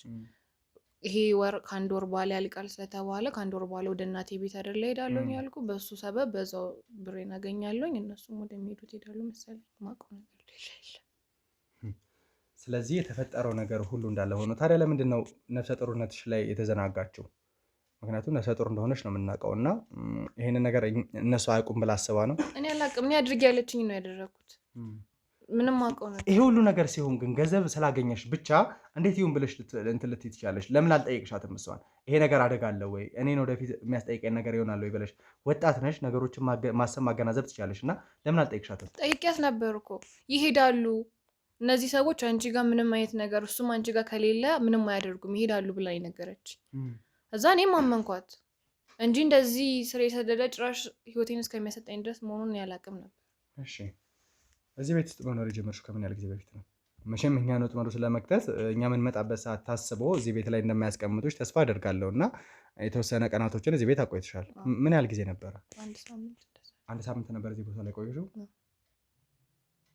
ይሄ ወር ከአንድ ወር በኋላ ያልቃል ስለተባለ ከአንድ ወር በኋላ ወደ እናቴ ቤት አይደለ ሄዳለሁኝ ያልኩ። በሱ ሰበብ በዛው ብሬን አገኛለሁኝ፣ እነሱም ወደሚሄዱት ሄዳሉ መሰለኝ። ማውቀው ነገር የለም። ስለዚህ የተፈጠረው ነገር ሁሉ እንዳለ ሆኖ ታዲያ ለምንድን ነው ነፍሰ ጡርነትሽ ላይ የተዘናጋችው? ምክንያቱም ነፍሰ ጡር እንደሆነች ነው የምናውቀው እና ይሄንን ነገር እነሱ አያውቁም ብላ አስባ ነው? እኔ አላውቅም። እኔ አድርጌ ያለችኝ ነው ያደረኩት። ምንም አውቀው ነገር። ይሄ ሁሉ ነገር ሲሆን ግን ገንዘብ ስላገኘሽ ብቻ እንዴት ይሁን ብለሽ እንትን ልትይ ትችላለሽ? ለምን አልጠየቅሻትም? እሷን ይሄ ነገር አደጋ አለው ወይ እኔን ወደፊት የሚያስጠይቀኝ ነገር ይሆናል ወይ ብለሽ፣ ወጣት ነሽ፣ ነገሮችን ማሰብ ማገናዘብ ትችላለሽ እና ለምን አልጠየቅሻትም? ጠይቂያት ነበር እኮ ይሄዳሉ እነዚህ ሰዎች አንቺ ጋር ምንም አይነት ነገር እሱም አንቺ ጋር ከሌለ ምንም አያደርጉም ይሄዳሉ ብላ ነገረች። እዛ እኔም አመንኳት እንጂ እንደዚህ ስር የሰደደ ጭራሽ ህይወቴን እስከሚያሰጠኝ ድረስ መሆኑን ያላቅም ነበር። እሺ እዚህ ቤት ውስጥ መኖር የጀመርሽው ከምን ያህል ጊዜ በፊት ነው? መቼም እኛ ነው ጥመዱ ስለመክተት እኛ የምንመጣበት ሰዓት ታስቦ እዚህ ቤት ላይ እንደማያስቀምጡሽ ተስፋ አደርጋለሁ እና የተወሰነ ቀናቶችን እዚህ ቤት አቆይተሻል። ምን ያህል ጊዜ ነበረ? አንድ ሳምንት ነበር እዚህ ቦታ ላይ ቆየሽው?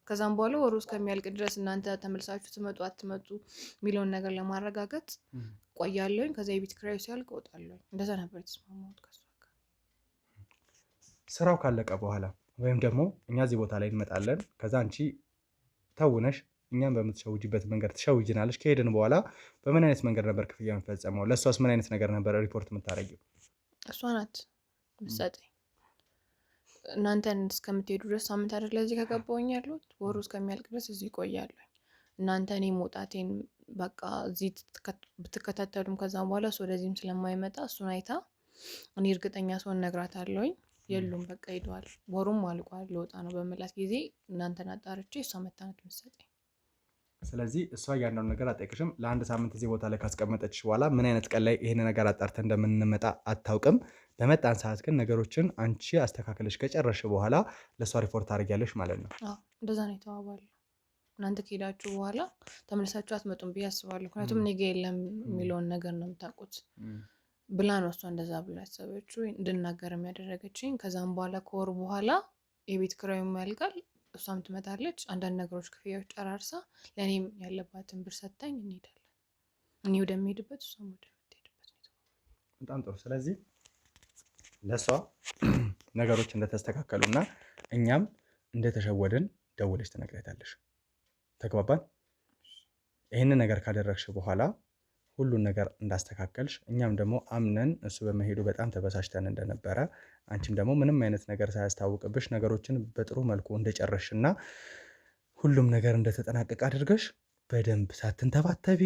ከዛም በኋላ ወሩ እስከሚያልቅ ድረስ እናንተ ተመልሳችሁ ትመጡ አትመጡ የሚለውን ነገር ለማረጋገጥ ቆያለሁኝ። ከዛ የቤት ኪራዩ ሲያልቅ እወጣለሁ። እንደዛ ነበር የተስማማሁት ከእሷ ጋር። ስራው ካለቀ በኋላ ወይም ደግሞ እኛ እዚህ ቦታ ላይ እንመጣለን፣ ከዛ አንቺ ተውነሽ እኛም በምትሸውጂበት መንገድ ትሸውጅናለሽ። ከሄድን በኋላ በምን አይነት መንገድ ነበር ክፍያ የሚፈጸመው? ለእሷስ ምን አይነት ነገር ነበር ሪፖርት የምታደርጊው? እሷ ናት ምሰጠኝ። እናንተን እስከምትሄዱ ድረስ ሳምንት አይደለ እዚህ ከገባሁኝ ያለሁት፣ ወሩ እስከሚያልቅ ድረስ እዚህ እቆያለሁ። እናንተ እኔ መውጣቴን በቃ እዚህ ብትከታተሉም ከዛም በኋላ እሱ ወደዚህም ስለማይመጣ እሱን አይታ እኔ እርግጠኛ ሰውን እነግራታለሁኝ። የሉም በቃ ሄደዋል፣ ወሩም አልቋል፣ ልወጣ ነው በምላት ጊዜ እናንተን አጣርቼ እሷ መታነት ምሰጠኝ። ስለዚህ እሷ እያንዳንዱ ነገር አጠይቅሽም። ለአንድ ሳምንት እዚህ ቦታ ላይ ካስቀመጠች በኋላ ምን አይነት ቀን ላይ ይሄን ነገር አጣርተን እንደምንመጣ አታውቅም። በመጣን ሰዓት ግን ነገሮችን አንቺ አስተካክለሽ ከጨረሽ በኋላ ለእሷ ሪፖርት አድርጊያለሽ ማለት ነው። እንደዛ ነው የተባባለው። እናንተ ከሄዳችሁ በኋላ ተመልሳችሁ አትመጡም ብዬ አስባለሁ። ምክንያቱም እኔ ጋ የለም የሚለውን ነገር ነው የምታውቁት ብላ ነው እሷ እንደዛ ብላ ያሰበችው እንድናገር የሚያደረገችኝ። ከዛም በኋላ ከወር በኋላ የቤት ኪራዩም ያልቃል፣ እሷም ትመጣለች። አንዳንድ ነገሮች ክፍያዎች ጨራርሳ ለእኔም ያለባትን ብር ሰጥታኝ እንሄዳለን። እኔ ወደሚሄድበት እሷም ወደምትሄድበት ነው። በጣም ጥሩ። ስለዚህ ለእሷ ነገሮች እንደተስተካከሉ እና እኛም እንደተሸወድን ደውለሽ ትነግሪያታለሽ። ተግባባን? ይህንን ነገር ካደረግሽ በኋላ ሁሉን ነገር እንዳስተካከልሽ እኛም ደግሞ አምነን እሱ በመሄዱ በጣም ተበሳጭተን እንደነበረ አንቺም ደግሞ ምንም አይነት ነገር ሳያስታውቅብሽ ነገሮችን በጥሩ መልኩ እንደጨረሽ እና ሁሉም ነገር እንደተጠናቀቀ አድርገሽ በደንብ ሳትንተባተቢ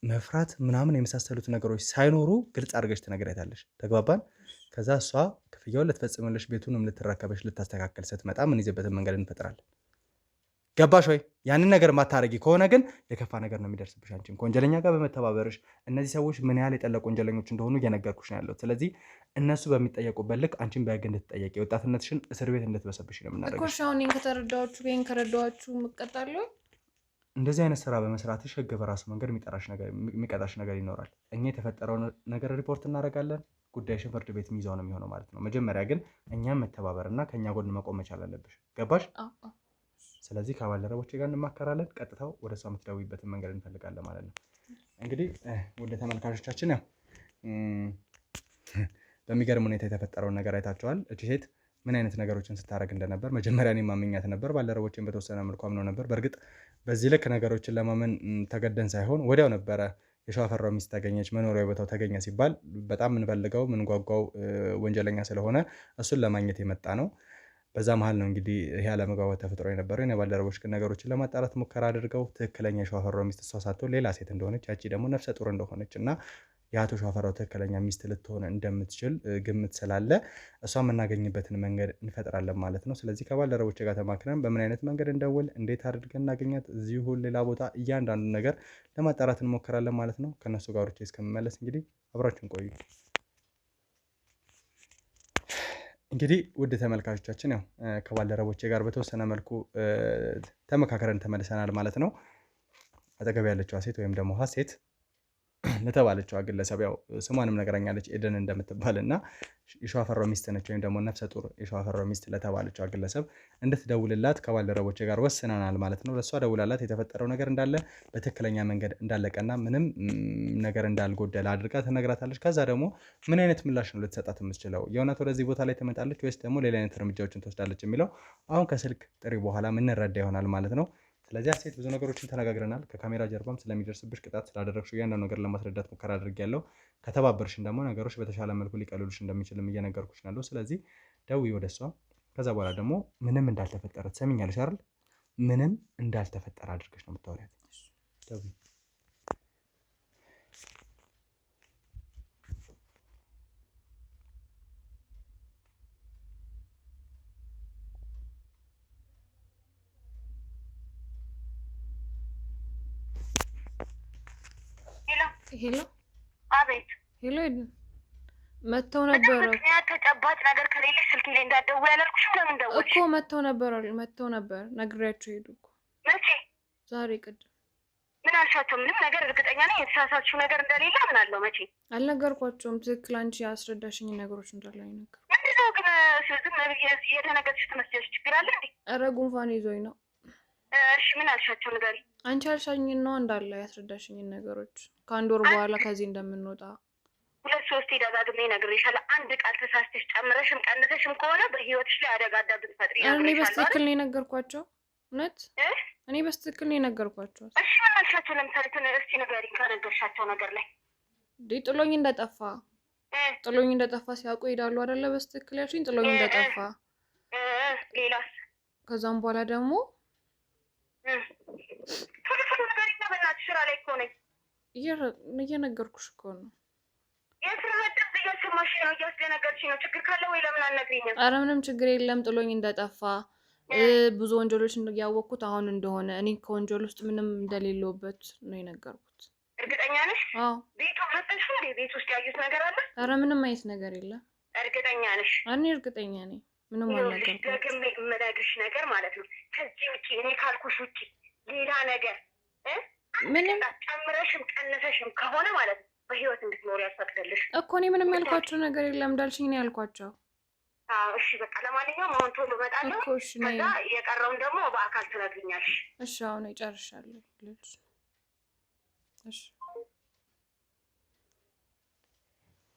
መፍራት ምናምን የመሳሰሉት ነገሮች ሳይኖሩ ግልጽ አድርገሽ ትነግሪያታለሽ። ተግባባን? ከዛ እሷ ክፍያውን ልትፈጽምልሽ ቤቱንም ልትረከበሽ ልታስተካከል ስትመጣ ምን ይዘበትን መንገድ እንፈጥራለን። ገባሽ ወይ? ያንን ነገር ማታረጊ ከሆነ ግን የከፋ ነገር ነው የሚደርስብሽ። አንቺም ከወንጀለኛ ጋር በመተባበርሽ እነዚህ ሰዎች ምን ያህል የጠለቁ ወንጀለኞች እንደሆኑ እየነገርኩሽ ነው ያለሁት። ስለዚህ እነሱ በሚጠየቁበት ልክ አንቺም በህግ እንድትጠየቂ የወጣትነትሽን እስር ቤት እንድትበሰብሽ ነው የምናደርገው። እኮ አሁን ከተረዳኋችሁ ወይም ከረዳኋችሁ እቀጣለሁ። እንደዚህ አይነት ስራ በመስራትሽ ህግ በራሱ መንገድ የሚቀጣሽ ነገር ይኖራል። እኛ የተፈጠረው ነገር ሪፖርት እናደርጋለን። ጉዳይሽን ፍርድ ቤት የሚይዘው ነው የሚሆነው ማለት ነው። መጀመሪያ ግን እኛም መተባበርና ከእኛ ጎን መቆም መቻል አለብሽ። ገባሽ? ስለዚህ ከባልደረቦቼ ጋር እንማከራለን። ቀጥታው ወደ እሷ የምትደውይበትን መንገድ እንፈልጋለን ማለት ነው። እንግዲህ ወደ ተመልካቾቻችን ያው በሚገርም ሁኔታ የተፈጠረውን ነገር አይታችኋል። እቺ ሴት ምን አይነት ነገሮችን ስታደርግ እንደነበር መጀመሪያ እኔ ማመኛት ነበር፣ ባልደረቦቼን በተወሰነ መልኩ አምነው ነበር። በእርግጥ በዚህ ልክ ነገሮችን ለማመን ተገደን ሳይሆን ወዲያው ነበረ የሸዋፈራው ሚስት ተገኘች፣ መኖሪያ ቦታው ተገኘ ሲባል በጣም የምንፈልገው ምንጓጓው ወንጀለኛ ስለሆነ እሱን ለማግኘት የመጣ ነው። በዛ መሀል ነው እንግዲህ ይሄ አለመግባባት ተፈጥሮ የነበረው። የኔ ባልደረቦች ግን ነገሮችን ለማጣራት ሙከራ አድርገው ትክክለኛ የሸዋፈራው ሚስት እሷ ሳትሆን ሌላ ሴት እንደሆነች፣ ያቺ ደግሞ ነፍሰ ጡር እንደሆነች እና የአቶ ሸዋፈራው ትክክለኛ ሚስት ልትሆን እንደምትችል ግምት ስላለ እሷ የምናገኝበትን መንገድ እንፈጥራለን ማለት ነው። ስለዚህ ከባልደረቦች ጋር ተማክረን በምን አይነት መንገድ እንደውል፣ እንዴት አድርገን እናገኛት፣ እዚሁ ሌላ ቦታ እያንዳንዱ ነገር ለማጣራት እንሞክራለን ማለት ነው። ከእነሱ ጋር እስከምመለስ እንግዲህ አብራችሁን ቆዩ። እንግዲህ ውድ ተመልካቾቻችን ያው ከባልደረቦቼ ጋር በተወሰነ መልኩ ተመካከረን ተመልሰናል ማለት ነው። አጠገብ ያለችዋ ሴት ወይም ደግሞ ሀሴት ለተባለችዋ ግለሰብ ያው ስሟንም ነገረኛለች ኤደን እንደምትባል እና የሸዋፈራው ሚስት ነች ወይም ደግሞ ነፍሰ ጡር የሸዋፈራው ሚስት ለተባለችዋ ግለሰብ እንድትደውልላት ከባልደረቦቼ ጋር ወስነናል ማለት ነው። ለእሷ ደውላላት የተፈጠረው ነገር እንዳለ በትክክለኛ መንገድ እንዳለቀና ምንም ነገር እንዳልጎደለ አድርጋ ትነግራታለች። ከዛ ደግሞ ምን አይነት ምላሽ ነው ልትሰጣት የምትችለው፣ የእውነት ወደዚህ ቦታ ላይ ትመጣለች ወይስ ደግሞ ሌላ አይነት እርምጃዎችን ትወስዳለች የሚለው አሁን ከስልክ ጥሪ በኋላ ምንረዳ ይሆናል ማለት ነው። ስለዚህ ሴት ብዙ ነገሮችን ተነጋግረናል። ከካሜራ ጀርባም ስለሚደርስብሽ ቅጣት ስላደረግሽው እያንዳንዱ ነገር ለማስረዳት ሙከራ አድርጌያለሁ። ከተባበርሽን ደግሞ ነገሮች በተሻለ መልኩ ሊቀልሉሽ እንደሚችልም እየነገርኩሽ ናለሁ። ስለዚህ ደውዪ ወደ እሷ። ከዛ በኋላ ደግሞ ምንም እንዳልተፈጠረ ትሰሚኛለሽ አይደል? ምንም እንዳልተፈጠረ አድርገሽ ነው የምታወሪያት። ደውዪ። ሄሎ። አቤት። ሄሎ። መተው ነበር ምክንያት ተጨባጭ ነገር ከሌለሽ ስልኬ ላይ እንዳትደውይ ያላልኩሽም? ለምን ደወልሽ እኮ? መተው ነበር ነግሬያቸው ሄዱ እኮ። መቼ? ዛሬ ቅድም። ምን አልሻቸው? ምንም ነገር እርግጠኛ ነኝ የተሳሳትሽው ነገር እንደሌለ አምናለሁ። መቼ? አልነገርኳቸውም። ትክክል አንቺ ያስረዳሽኝ ነገሮች እንዳለ ነገር። ምንድነው ግን ዝም ብዬ የተነገርሽ ትመስያለሽ? ችግር አለ እንዴ? ኧረ ጉንፋን ይዞኝ ነው። እሺ ምን አልሻቸው? ንገሪ። አንቺ አልሻኝን ነው እንዳለ ያስረዳሽኝን ነገሮች ከአንድ ወር በኋላ ከዚህ እንደምንወጣ 2-3 ደጋግሜ ነግሬሻለሁ። አንድ ቃል ተሳስተሽ ጨምረሽም ቀንሰሽም ከሆነ በህይወትሽ ላይ አደጋ እንዳትፈጥሪ ነግሬሻለሁ። እኔ በትክክል ነው የነገርኳቸው። እውነት እኔ በስትክክል ነው የነገርኳቸው። እሺ ምን አልሻቸው? ለምሳሌ እስኪ ንገሪኝ ከነገርሻቸው ነገር ላይ። ጥሎኝ እንደጠፋ ሲያውቁ ይሄዳሉ አይደለ? በስትክክል ያልሽኝ ጥሎኝ እንደጠፋ። ሌላስ? ከዛም በኋላ ደግሞ ቶሎ ንገሪኝ በእናትሽ፣ ስራ ላይ እኮ ነኝ። እየነገርኩሽ እኮ ነው። የስራ ድምፅ እያሰማሽ ነው፣ እያስደነገርሽ ነው። ችግር ካለ ወይ ለምን አልነግሪኝም? ኧረ ምንም ችግር የለም። ጥሎኝ እንደጠፋ ብዙ ወንጀሎች ያወቅኩት አሁን እንደሆነ፣ እኔ ከወንጀል ውስጥ ምንም እንደሌለውበት ነው የነገርኩት። እርግጠኛ ነሽ? አዎ። ቤቱ መጥተሽ እንዴ? ቤት ውስጥ ያዩት ነገር አለ? ኧረ ምንም አይነት ነገር የለም። እርግጠኛ ነሽ? እኔ እርግጠኛ ነኝ። ምንም አልነገርኩም። ደግሜ የምነግርሽ ነገር ማለት ነው፣ ከዚህ ውጪ እኔ ካልኩሽ ውጪ ሌላ ነገር ምንም ጨምረሽም ቀነሰሽም ከሆነ ማለት ነው በህይወት እንድትኖር ያስፈቅድልሽ እኮ። እኔ ምንም ያልኳቸው ነገር የለም እንዳልሽኝ ነው ያልኳቸው። እሺ በቃ ለማንኛውም አሁን ቶሎ እመጣለሁ። ከዛ የቀረውን ደግሞ በአካል ትነግሪኛለሽ። እሺ አሁን እጨርሻለሁ።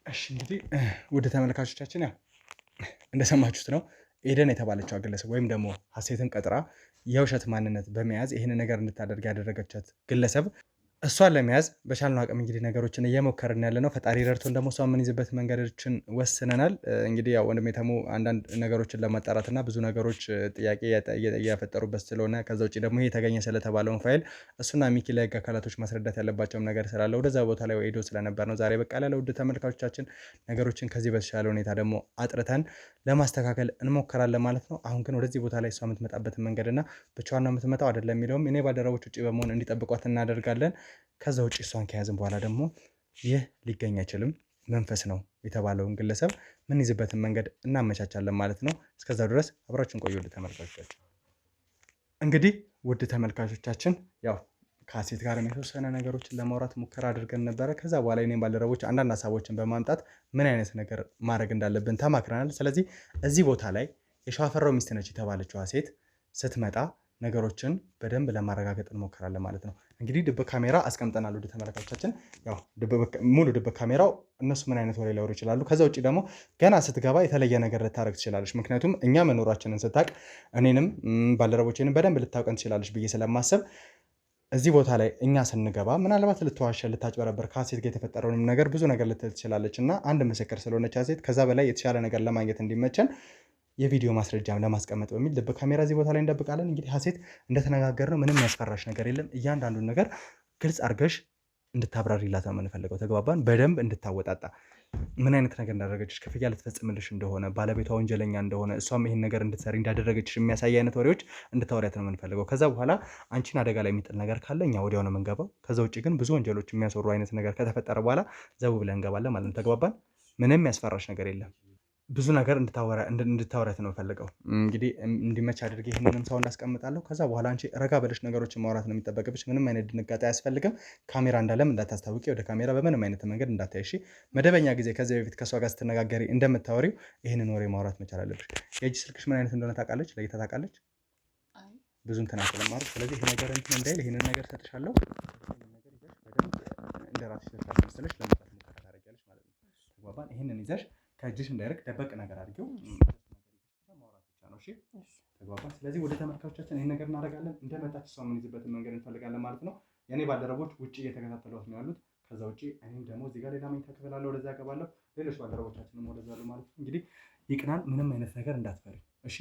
እሺ እንግዲህ ወደ ተመልካቾቻችን ያው እንደሰማችሁት ነው ኤደን የተባለችው ግለሰብ ወይም ደግሞ ሀሴትን ቀጥራ የውሸት ማንነት በመያዝ ይህን ነገር እንድታደርግ ያደረገቻት ግለሰብ እሷን ለመያዝ በቻልነው አቅም እንግዲህ ነገሮችን እየሞከርን ያለ ነው። ፈጣሪ ረድቶን ደግሞ እሷን የምንይዝበት መንገዶችን ወስነናል። እንግዲህ ያው ወንድሜ ተሙ አንዳንድ ነገሮችን ለማጣራትና ብዙ ነገሮች ጥያቄ እያፈጠሩበት ስለሆነ ከዛ ውጭ ደግሞ ይሄ የተገኘ ስለተባለውን ፋይል እሱና ሚኪ ለህግ አካላቶች ማስረዳት ያለባቸውም ነገር ስላለ ወደዛ ቦታ ላይ ሄዶ ስለነበር ነው ዛሬ በቃ ለውድ ተመልካቾቻችን ነገሮችን ከዚህ በተሻለ ሁኔታ ደግሞ አጥርተን ለማስተካከል እንሞክራለን ማለት ነው። አሁን ግን ወደዚህ ቦታ ላይ እሷ የምትመጣበትን መንገድና ብቻዋን ነው የምትመጣው አይደለም የሚለውም እኔ ባልደረቦች ውጭ በመሆን እንዲጠብቋት እናደርጋለን። ከዛ ውጭ እሷን ከያዝን በኋላ ደግሞ ይህ ሊገኝ አይችልም መንፈስ ነው የተባለውን ግለሰብ ምን ይዝበትን መንገድ እናመቻቻለን ማለት ነው። እስከዛ ድረስ አብራችሁን ቆዩ ውድ ተመልካቾቻችን። እንግዲህ ውድ ተመልካቾቻችን ያው ከሀሴት ጋር የተወሰነ ነገሮችን ለማውራት ሙከራ አድርገን ነበረ። ከዛ በኋላ እኔም ባልደረቦች አንዳንድ ሀሳቦችን በማምጣት ምን አይነት ነገር ማድረግ እንዳለብን ተማክረናል። ስለዚህ እዚህ ቦታ ላይ የሸዋፈራው ሚስት ነች የተባለችው ሀሴት ስትመጣ ነገሮችን በደንብ ለማረጋገጥ እንሞክራለን ማለት ነው። እንግዲህ ድብቅ ካሜራ አስቀምጠናል ውድ ተመልካቾቻችን። ያው ሙሉ ድብቅ ካሜራው እነሱ ምን አይነት ወሬ ሊያወሩ ይችላሉ። ከዛ ውጭ ደግሞ ገና ስትገባ የተለየ ነገር ልታደርግ ትችላለች። ምክንያቱም እኛ መኖራችንን ስታቅ እኔንም ባልደረቦችንም በደንብ ልታውቀን ትችላለች ብዬ ስለማሰብ እዚህ ቦታ ላይ እኛ ስንገባ ምናልባት ልትዋሸ ልታጭበረበር ከሀሴት ጋር የተፈጠረውንም ነገር ብዙ ነገር ልትል ትችላለች እና አንድ ምስክር ስለሆነች ሀሴት ከዛ በላይ የተሻለ ነገር ለማግኘት እንዲመቸን የቪዲዮ ማስረጃም ለማስቀመጥ በሚል ድብቅ ካሜራ እዚህ ቦታ ላይ እንደብቃለን። እንግዲህ ሀሴት እንደተነጋገርነው ምንም ያስፈራሽ ነገር የለም። እያንዳንዱን ነገር ግልጽ አድርገሽ እንድታብራሪላት ነው የምንፈልገው። ተግባባን? በደንብ እንድታወጣጣ ምን አይነት ነገር እንዳደረገችሽ፣ ክፍያ ልትፈጽምልሽ እንደሆነ፣ ባለቤቷ ወንጀለኛ እንደሆነ፣ እሷም ይህን ነገር እንድትሰሪ እንዳደረገችሽ የሚያሳይ አይነት ወሬዎች እንድታወሪያት ነው የምንፈልገው። ከዛ በኋላ አንቺን አደጋ ላይ የሚጥል ነገር ካለ እኛ ወዲያው ነው የምንገባው። ከዛ ውጭ ግን ብዙ ወንጀሎች የሚያስወሩ አይነት ነገር ከተፈጠረ በኋላ ዘው ብለን እንገባለን ማለት ነው። ተግባባን? ምንም ያስፈራሽ ነገር የለም። ብዙ ነገር እንድታወሪያት ነው ፈልገው። እንግዲህ እንዲመች አድርጌ ይህንንም ሰው እንዳስቀምጣለሁ። ከዛ በኋላ አንቺ ረጋ በለሽ ነገሮችን ማውራት ነው የሚጠበቅብሽ። ምንም አይነት ድንጋጤ አያስፈልግም። ካሜራ እንዳለም እንዳታስታውቂ፣ ወደ ካሜራ በምንም አይነት መንገድ እንዳታይሺ። መደበኛ ጊዜ ከዚህ በፊት ከእሷ ጋር ስትነጋገሪ እንደምታወሪው ይህንን ወሬ ማውራት መቻል አለብሽ። የእጅ ስልክሽ ምን አይነት እንደሆነ ታውቃለች? ለይታ ታውቃለች? ብዙ እንትን አትለማሩ። ስለዚህ ይህ ነገር እንትን እንዳይል ይህንን ነገር ሰጥሻለሁ። እንደ ራስሽ መሰለሽ ለመጣት ሙከራ ታደርጊያለሽ ማለት ነው። ተግባባን? ይህንን ይዘሽ ከእጅሽ እንዳይርቅ ደበቅ ነገር አድርጌው ማውራት ብቻ ነው። እሺ ተግባባን? ስለዚህ ወደ ተመልካቾቻችን ይህን ነገር እናደርጋለን። እንደመጣች እሷ የምንይዝበትን መንገድ እንፈልጋለን ማለት ነው። የእኔ ባልደረቦች ውጭ እየተከታተሏት ነው ያሉት። ከዛ ውጭ እኔም ደግሞ እዚህ ጋር ሌላ መኝታ ክፍል አለ፣ ወደዛ እገባለሁ። ሌሎች ባልደረቦቻችንም ወደዛ አሉ ማለት ነው። እንግዲህ ይቅናን፣ ምንም አይነት ነገር እንዳትፈሪ እሺ።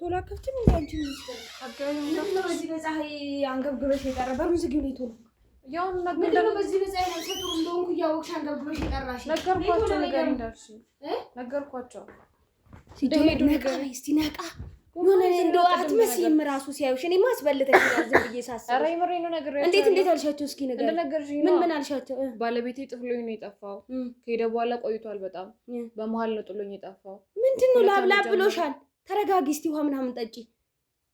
ቶሎ አከፍችም እንዴ አንቺ ሚስጥር አገኘው በዚህ በፀሐይ አንገብግበሽ የቀረ በሩን ዝጊው ነው ቶሎ ያው ነገር በዚህ በፀሐይ ነው ሰጥሩ እንደሆንኩ ያወቅሽ አንገብግበሽ የቀራሽ ነገርኳቸው ነገር እንዳልሽ ነገርኳቸው ሲደሄዱ ነገር እስቲ ነቃ የሆነ እንደው አትመስይም ራሱ ሲያዩሽ እኔ ማስበልተሽ ያዘን ብዬ ሳስብ ኧረ ይመረኝ ነው ነገር እንዴት አልሻቸው እስኪ ነገር ምን አልሻቸው ባለቤቴ ጥፍሎኝ ነው የጠፋው ከሄደ በኋላ ቆይቷል በጣም በመሀል ነው ጥሎኝ የጠፋው ምንድነው ላብላብ ብሎሻል ተረጋጊ እስቲ ውሃ ምናምን ጠጪ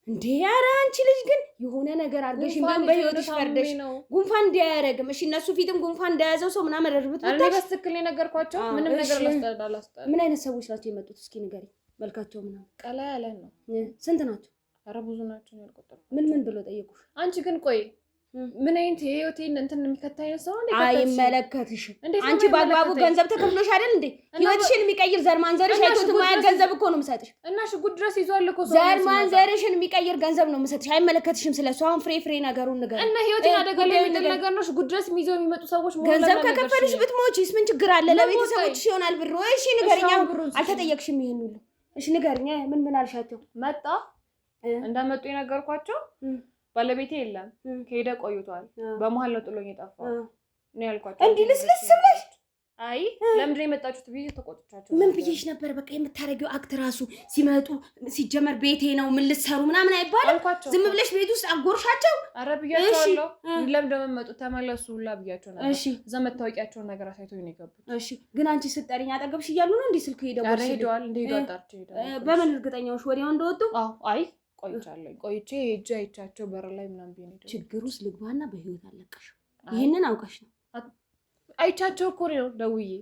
እንዴ ኧረ አንቺ ልጅ ግን የሆነ ነገር አድርገሽ እንደም በህይወትሽ ፈርደሽ ጉንፋን እንዳያረግም እሺ እነሱ ፊትም ጉንፋን እንዳያዘው ሰው ምናምን ረርብት አረ በትክክል ነገርኳቸው ምንም ነገር አላስጠላላስጠላ ምን አይነት ሰዎች ናቸው የመጡት እስኪ ንገሪ መልካቸው ምናምን ቀላ ያለ ነው ስንት ናቸው አረ ብዙ ናቸው ያልቆጠሩ ምን ብሎ ጠየቁሽ አንቺ ግን ቆይ ምን አይነት የህይወቴን እንትን የሚከታይ ሰው እንዴ አይመለከትሽም አንቺ ባግባቡ ገንዘብ ተከፍሎሽ አይደል እንዴ ህይወትሽን የሚቀይር ዘር ማንዘርሽ አይቶት ማያ ገንዘብ እኮ ነው የምሰጥሽ እና ሽጉጥ ድረስ ይዟል እኮ ሰው ዘር ማንዘርሽን የሚቀይር ገንዘብ ነው የምሰጥሽ አይመለከትሽም ስለሱ አሁን ፍሬ ነገሩን ነገር እና ህይወቴን አደጋ ላይ የሚጥል ነገር ነው ሽጉጥ ድረስ ይዘው የሚመጡ ሰዎች ገንዘብ ከከፈልሽ ብትሞቺስ ምን ችግር አለ ለቤተሰቦችሽ ይሆናል ብር እሺ ንገሪኛ አልተጠየቅሽም ይሄን ሁሉ እሺ ንገሪኛ ምን አልሻቸው መጣ እንደመጡ የነገርኳቸው ባለቤቴ የለም ከሄደ ቆይቷል በመሃል ነው ጥሎኝ የጠፋው ነው ያልኳቸው እንዴ ልስልስ ብለሽ አይ ለምን ነው የመጣችሁት ብዬ ተቆጥቻቸው ምን ብዬሽ ነበር በቃ የምታረጊው አክት ራሱ ሲመጡ ሲጀመር ቤቴ ነው ምን ልትሰሩ ምናምን አይባልም ዝም ብለሽ ቤት ውስጥ አጎርሻቸው አረ ብያቸዋለሁ ለምን እንደመጡ ተመለሱ ሁላ ብያቸው ነበር እዛ መታወቂያቸውን ነገር አሳይቶኝ ነው የገቡት እሺ ግን አንቺ ስትጠሪኝ አጠገብሽ እያሉ ነው እንዴ ስልክ ሄደው ሄደዋል እንዴ ሄደዋጣቸው ሄደዋል በምን እርግጠኛውሽ ወዲያው እንደወጡ አይ ቆይቼ ሄጄ አይቻቸው በር ላይ ምናምን ቢሆን ችግር ውስጥ ልግባና በህይወት አለቀሽ ይሄንን አውቀሽ ነው አይቻቸው እኮ ነው ደውዬ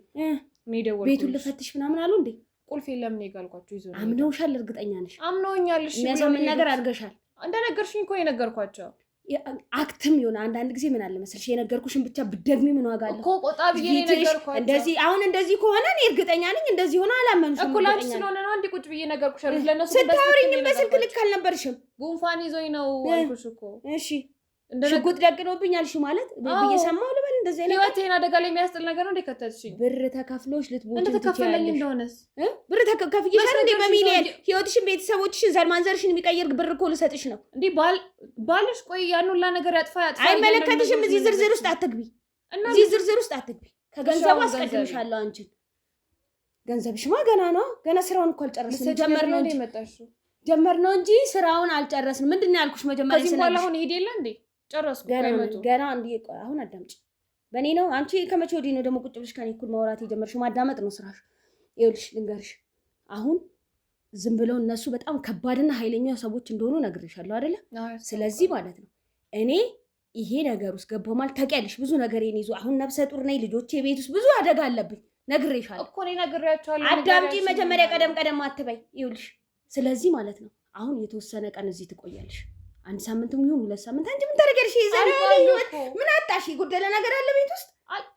እኔ ደወልኩ ቤቱን ልፈትሽ ምናምን አሉ እንዴ ቁልፍ የለም ነው ያልኳቸው ይዞ አምነውሻል እርግጠኛ ነሽ አምነውኛል እሺ የሚያሳምን ነገር አድርገሻል እንደነገርሽኝ እኮ የነገርኳቸው አክትም ይሆን አንዳንድ ጊዜ ምን አለ መሰልሽ የነገርኩሽን ብቻ ብትደግሚ ምን ዋጋ አለው እኮ ቆጣ ብዬ ነገርኳቸው እንደዚህ አሁን እንደዚህ ከሆነ እኔ እርግጠኛ ነኝ እንደዚህ ሆነ አላመንሽም እኮ ላንቺ ስለሆነ ነው እንዴ ቁጭ ብዬ ነገርኩሽ አይደል ለነሱ ስታወሪኝ በስልክ ልክ አልነበርሽም ጉንፋን ይዞኝ ነው አልኩሽ እኮ እሺ ሽጉጥ ደግኖብኛል እሺ ማለት በየሰማው ልበል እንደዚህ አይነት ህይወቴን አደጋ ላይ የሚያስጥል ነገር ነው እንዴ ከተልሽኝ ብር ተከፍሎሽ ልትሞቺ ተከፍለኝ እንደሆነስ ብር ተከፍይሽ እንዴ በሚሊየን ህይወትሽን ቤተሰቦችሽን ዘር ማንዘርሽን የሚቀይር ብር እኮ ልሰጥሽ ነው እንዴ ባልሽ ቆይ ያን ሁላ ነገር ያጥፋ አይመለከትሽም እዚህ ዝርዝር ውስጥ አትግቢ እዚህ ዝርዝር ውስጥ አትግቢ ከገንዘቡ አስቀድምሻለሁ አንቺን ገንዘብሽማ ገና ነው ገና ስራውን እኮ አልጨረስንም ጀመር ነው እንጂ ስራውን አልጨረስንም ምንድን ነው ያልኩሽ መጀመሪያ ከዚህ በኋላ አሁን ሄድ የለ እንዴ ጨረስኩ ገና እንዴ አሁን አዳምጪ በኔ ነው አንቺ ከመቼ ወዲህ ነው ደግሞ ቁጭ ብለሽ ከኔ እኩል ማውራት የጀመርሽው ማዳመጥ ነው ስራሽ ይኸውልሽ ልንገርሽ አሁን ዝም ብለው እነሱ በጣም ከባድና ኃይለኛ ሰዎች እንደሆኑ ነግሬሻለሁ አይደለ ስለዚህ ማለት ነው እኔ ይሄ ነገር ውስጥ ገባሁ ማለት ታውቂያለሽ ብዙ ነገር የኔ ይዞ አሁን ነፍሰ ጡር ነኝ ልጆቼ ቤት ውስጥ ብዙ አደጋ አለብኝ ነግሬሻለሁ እኮ እኔ ነግሬያቸዋለሁ አዳምጪ መጀመሪያ ቀደም አትበይ ይኸውልሽ ስለዚህ ማለት ነው አሁን የተወሰነ ቀን እዚህ ትቆያለሽ አንድ ሳምንትም ይሁን 2 ሳምንት አንቺ ምን ታደርጊያለሽ ምን አጣሽ ጎደለ ነገር አለ ቤት ውስጥ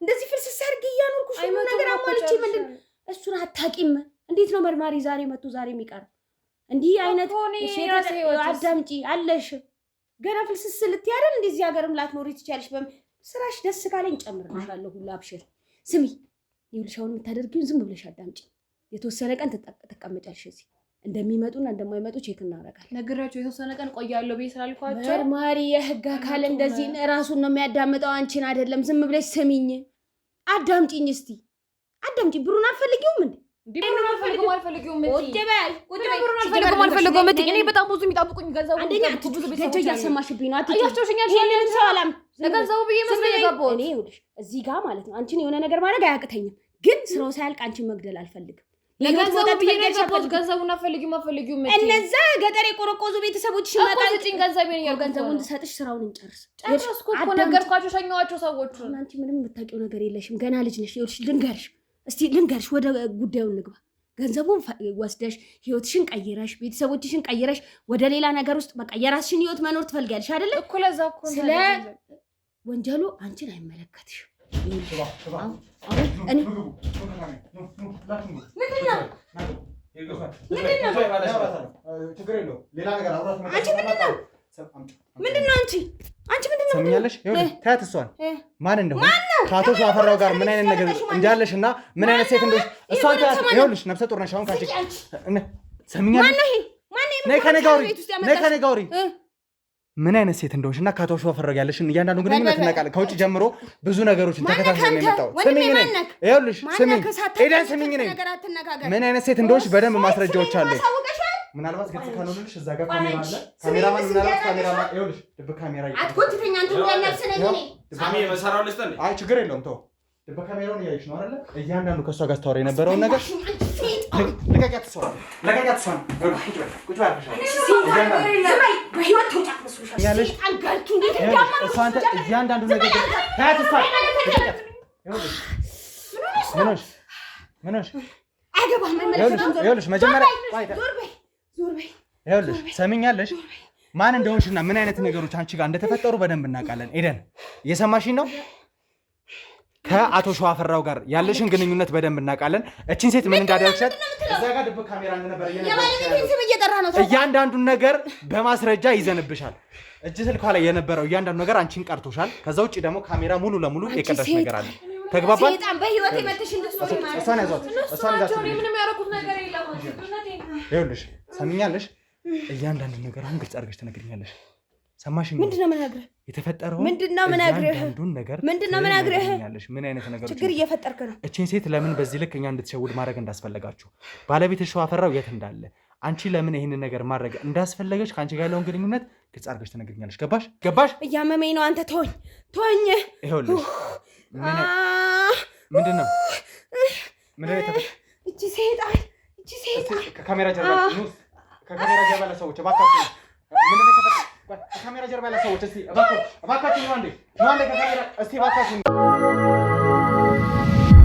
እንደዚህ ፍልስስ አድርጊ እያኖርኩሽ ምን ነገር አሟልቼ ምንድን እሱን አታቂም እንዴት ነው መርማሪ ዛሬ መጥቶ ዛሬ የሚቀር እንዲህ አይነት አዳምጪ አለሽ ገና ፍልስስ ልትይ አይደል እንደዚህ ሀገርም ላትኖሪ ትችያለሽ ስራሽ ደስ ካለኝ ጨምርልሻለሁ ሁሉ አብሽር ስሚ ይኸውልሽ አሁን የምታደርጊውን ዝም ብለሽ አዳምጪ የተወሰነ ቀን ትቀመጫለሽ እዚህ እንደሚመጡና እንደማይመጡ ቼክ እናደርጋለን ነግራቸው የተወሰነ ቀን ቆያለሁ ቤት ስላልኳቸው መርማሪ የህግ አካል እንደዚህ ራሱን ነው የሚያዳምጠው አንቺን አይደለም ዝም ብለሽ ስሚኝ አዳምጪኝ እስቲ አዳምጪ ብሩን አትፈልጊውም እንዴ ብሩን አልፈልገውም ቁጭ በይ አልፈልገውም እኔ በጣም ብዙ የሚጣብቁኝ ገንዘቡ አንደኛ ብዙ ቤት እያሰማሽብኝ ነው አያቸውሽኛል ይሄንን ሰው አላም ለገንዘቡ ብዬ መስሎኝ የገባሁት እኔ ይኸውልሽ እዚህ ጋር ማለት ነው አንቺን የሆነ ነገር ማድረግ አያቅተኝም ግን ስራው ሳያልቅ አንቺን መግደል አልፈልግም ለገንዘቡ ብዬ ነው የገባሁት ገንዘቡን አትፈልጊውም እነዛ ገጠር የቆረቆዙ ቤተሰቦችሽ ይመጣሉ እኮ ገንዘቤን እያልኩ ገንዘቡን ትሰጥሽ ስራውን ጨረስኩ እኮ ነገርኳቸው ሸኘኋቸው ሰዎቹን አንቺ ምንም የምታውቂው ነገር የለሽም ገና ልጅ ነሽ ይኸውልሽ ልንገርሽ ወደ ጉዳዩ እንግባ ገንዘቡን ወስደሽ ህይወትሽን ቀይረሽ ቤተሰቦችሽን ቀይረሽ ወደ ሌላ ነገር ውስጥ በቃ የራስሽን ህይወት መኖር ትፈልጊያለሽ አይደለ እኮ ለዛ እኮ ስለ ወንጀሉ አንቺን አይመለከትሽም እኔ ምንድነው አንቺ ሰምኛለሽ ታያት እሷን ማን እንደሆነ ከአቶ ሸዋፈራው ጋር ምን አይነት ነገር እንዳለሽ እና ምን አይነት ሴት እንደሆነሽ እሷን ታያት ይኸውልሽ ነፍሰ ጡር ነሽ አሁን ካንቺ ሰምኛለሽ ነይ ከኔ ጋር አውሪ ምን አይነት ሴት እንደሆነሽ እና ከአቶ ሸዋፈራው ያለሽን እያንዳንዱ ግንኙነት እናውቃለን ከውጭ ጀምሮ ብዙ ነገሮችን ተከታትለን የመጣው ስሚኝ ነኝ ይኸውልሽ ስሚኝ ነኝ ምን አይነት ሴት እንደሆነሽ በደንብ ማስረጃዎች አሉ ምናልባት ግልጽ ካልሆነልሽ እዛ ጋር ካሜራ አለ ካሜራማን ምናልባት ካሜራማን ይኸውልሽ ድብቅ ካሜራ ይያዝ አትቆጥተኛ አንተ ለነፍስነኝ ነኝ ሳሚ መሰራው ልስጥ እንዴ አይ ችግር የለውም ተው ድብቅ ካሜራውን እያየሽ ነው አይደል እያንዳንዱ ከሷ ጋር ታወራ የነበረውን ነገር ልቀቂያት እሷን ልቀቂያት እሷን ቁጭ በይ በህይወት ተውጣት መስሎሻል ያለሽ አንጋልቱ እንዴት እንዳማን እሷ አንተ እያንዳንዱ ነገር ታያት እሷን ምንሽ አገባህ ይኸውልሽ መጀመሪያ ዞር በይ ይኸውልሽ ሰሚኛለሽ ማን እንደሆንሽና ምን አይነት ነገሮች አንቺ ጋር እንደተፈጠሩ በደንብ እናውቃለን ኤደን እየሰማሽኝ ነው ከአቶ ሸዋፈራው ጋር ያለሽን ግንኙነት በደንብ እናውቃለን እቺን ሴት ምን እንዳደረግሻት እዛ ጋር ድብቅ ካሜራ እንደነበር እያንዳንዱን ነገር በማስረጃ ይዘንብሻል እጅ ስልኳ ላይ የነበረው እያንዳንዱ ነገር አንቺን ቀርቶሻል ከዛ ውጪ ደግሞ ካሜራ ሙሉ ለሙሉ የቀረሽ ነገር አለ ተግባባል ሰይጣን በህይወት የመተሽ እንድትኖሪ ማለት እሷን ያዟት እሷን ያዟት ምንም ያደረኩት ነገር የለም ይኸውልሽ ሰምኛለሽ እያንዳንዱ ነገር አሁን ግልጽ አድርገሽ ትነግሪኛለሽ ሰማሽኝ ምንድነው የምነግርህ የተፈጠረውን ምንድነው የምነግርህ ምንድነው የምነግርህ ምን አይነት ነገሮች ችግር እየፈጠርክ ነው እቺን ሴት ለምን በዚህ ልክ እኛ እንድትሸውድ ማድረግ እንዳስፈለጋችሁ ባለቤትሽ ሸዋፈራው የት እንዳለ አንቺ ለምን ይሄንን ነገር ማድረግ እንዳስፈለገች ከአንቺ ጋር ያለውን ግንኙነት ግልጽ አድርገሽ ትነግሪኛለሽ ገባሽ እያመመኝ ነው አንተ ተወኝ ይኸውልሽ ምንድነው እቺ ሰይጣን ከካሜራ ጀርባ ለሰዎች እባካችሁ ምንድነው የተፈጠረው ከካሜራ ጀርባ ለሰዎች እስቲ እባካችሁ ነው አንዴ ከካሜራ እስቲ እባካችሁ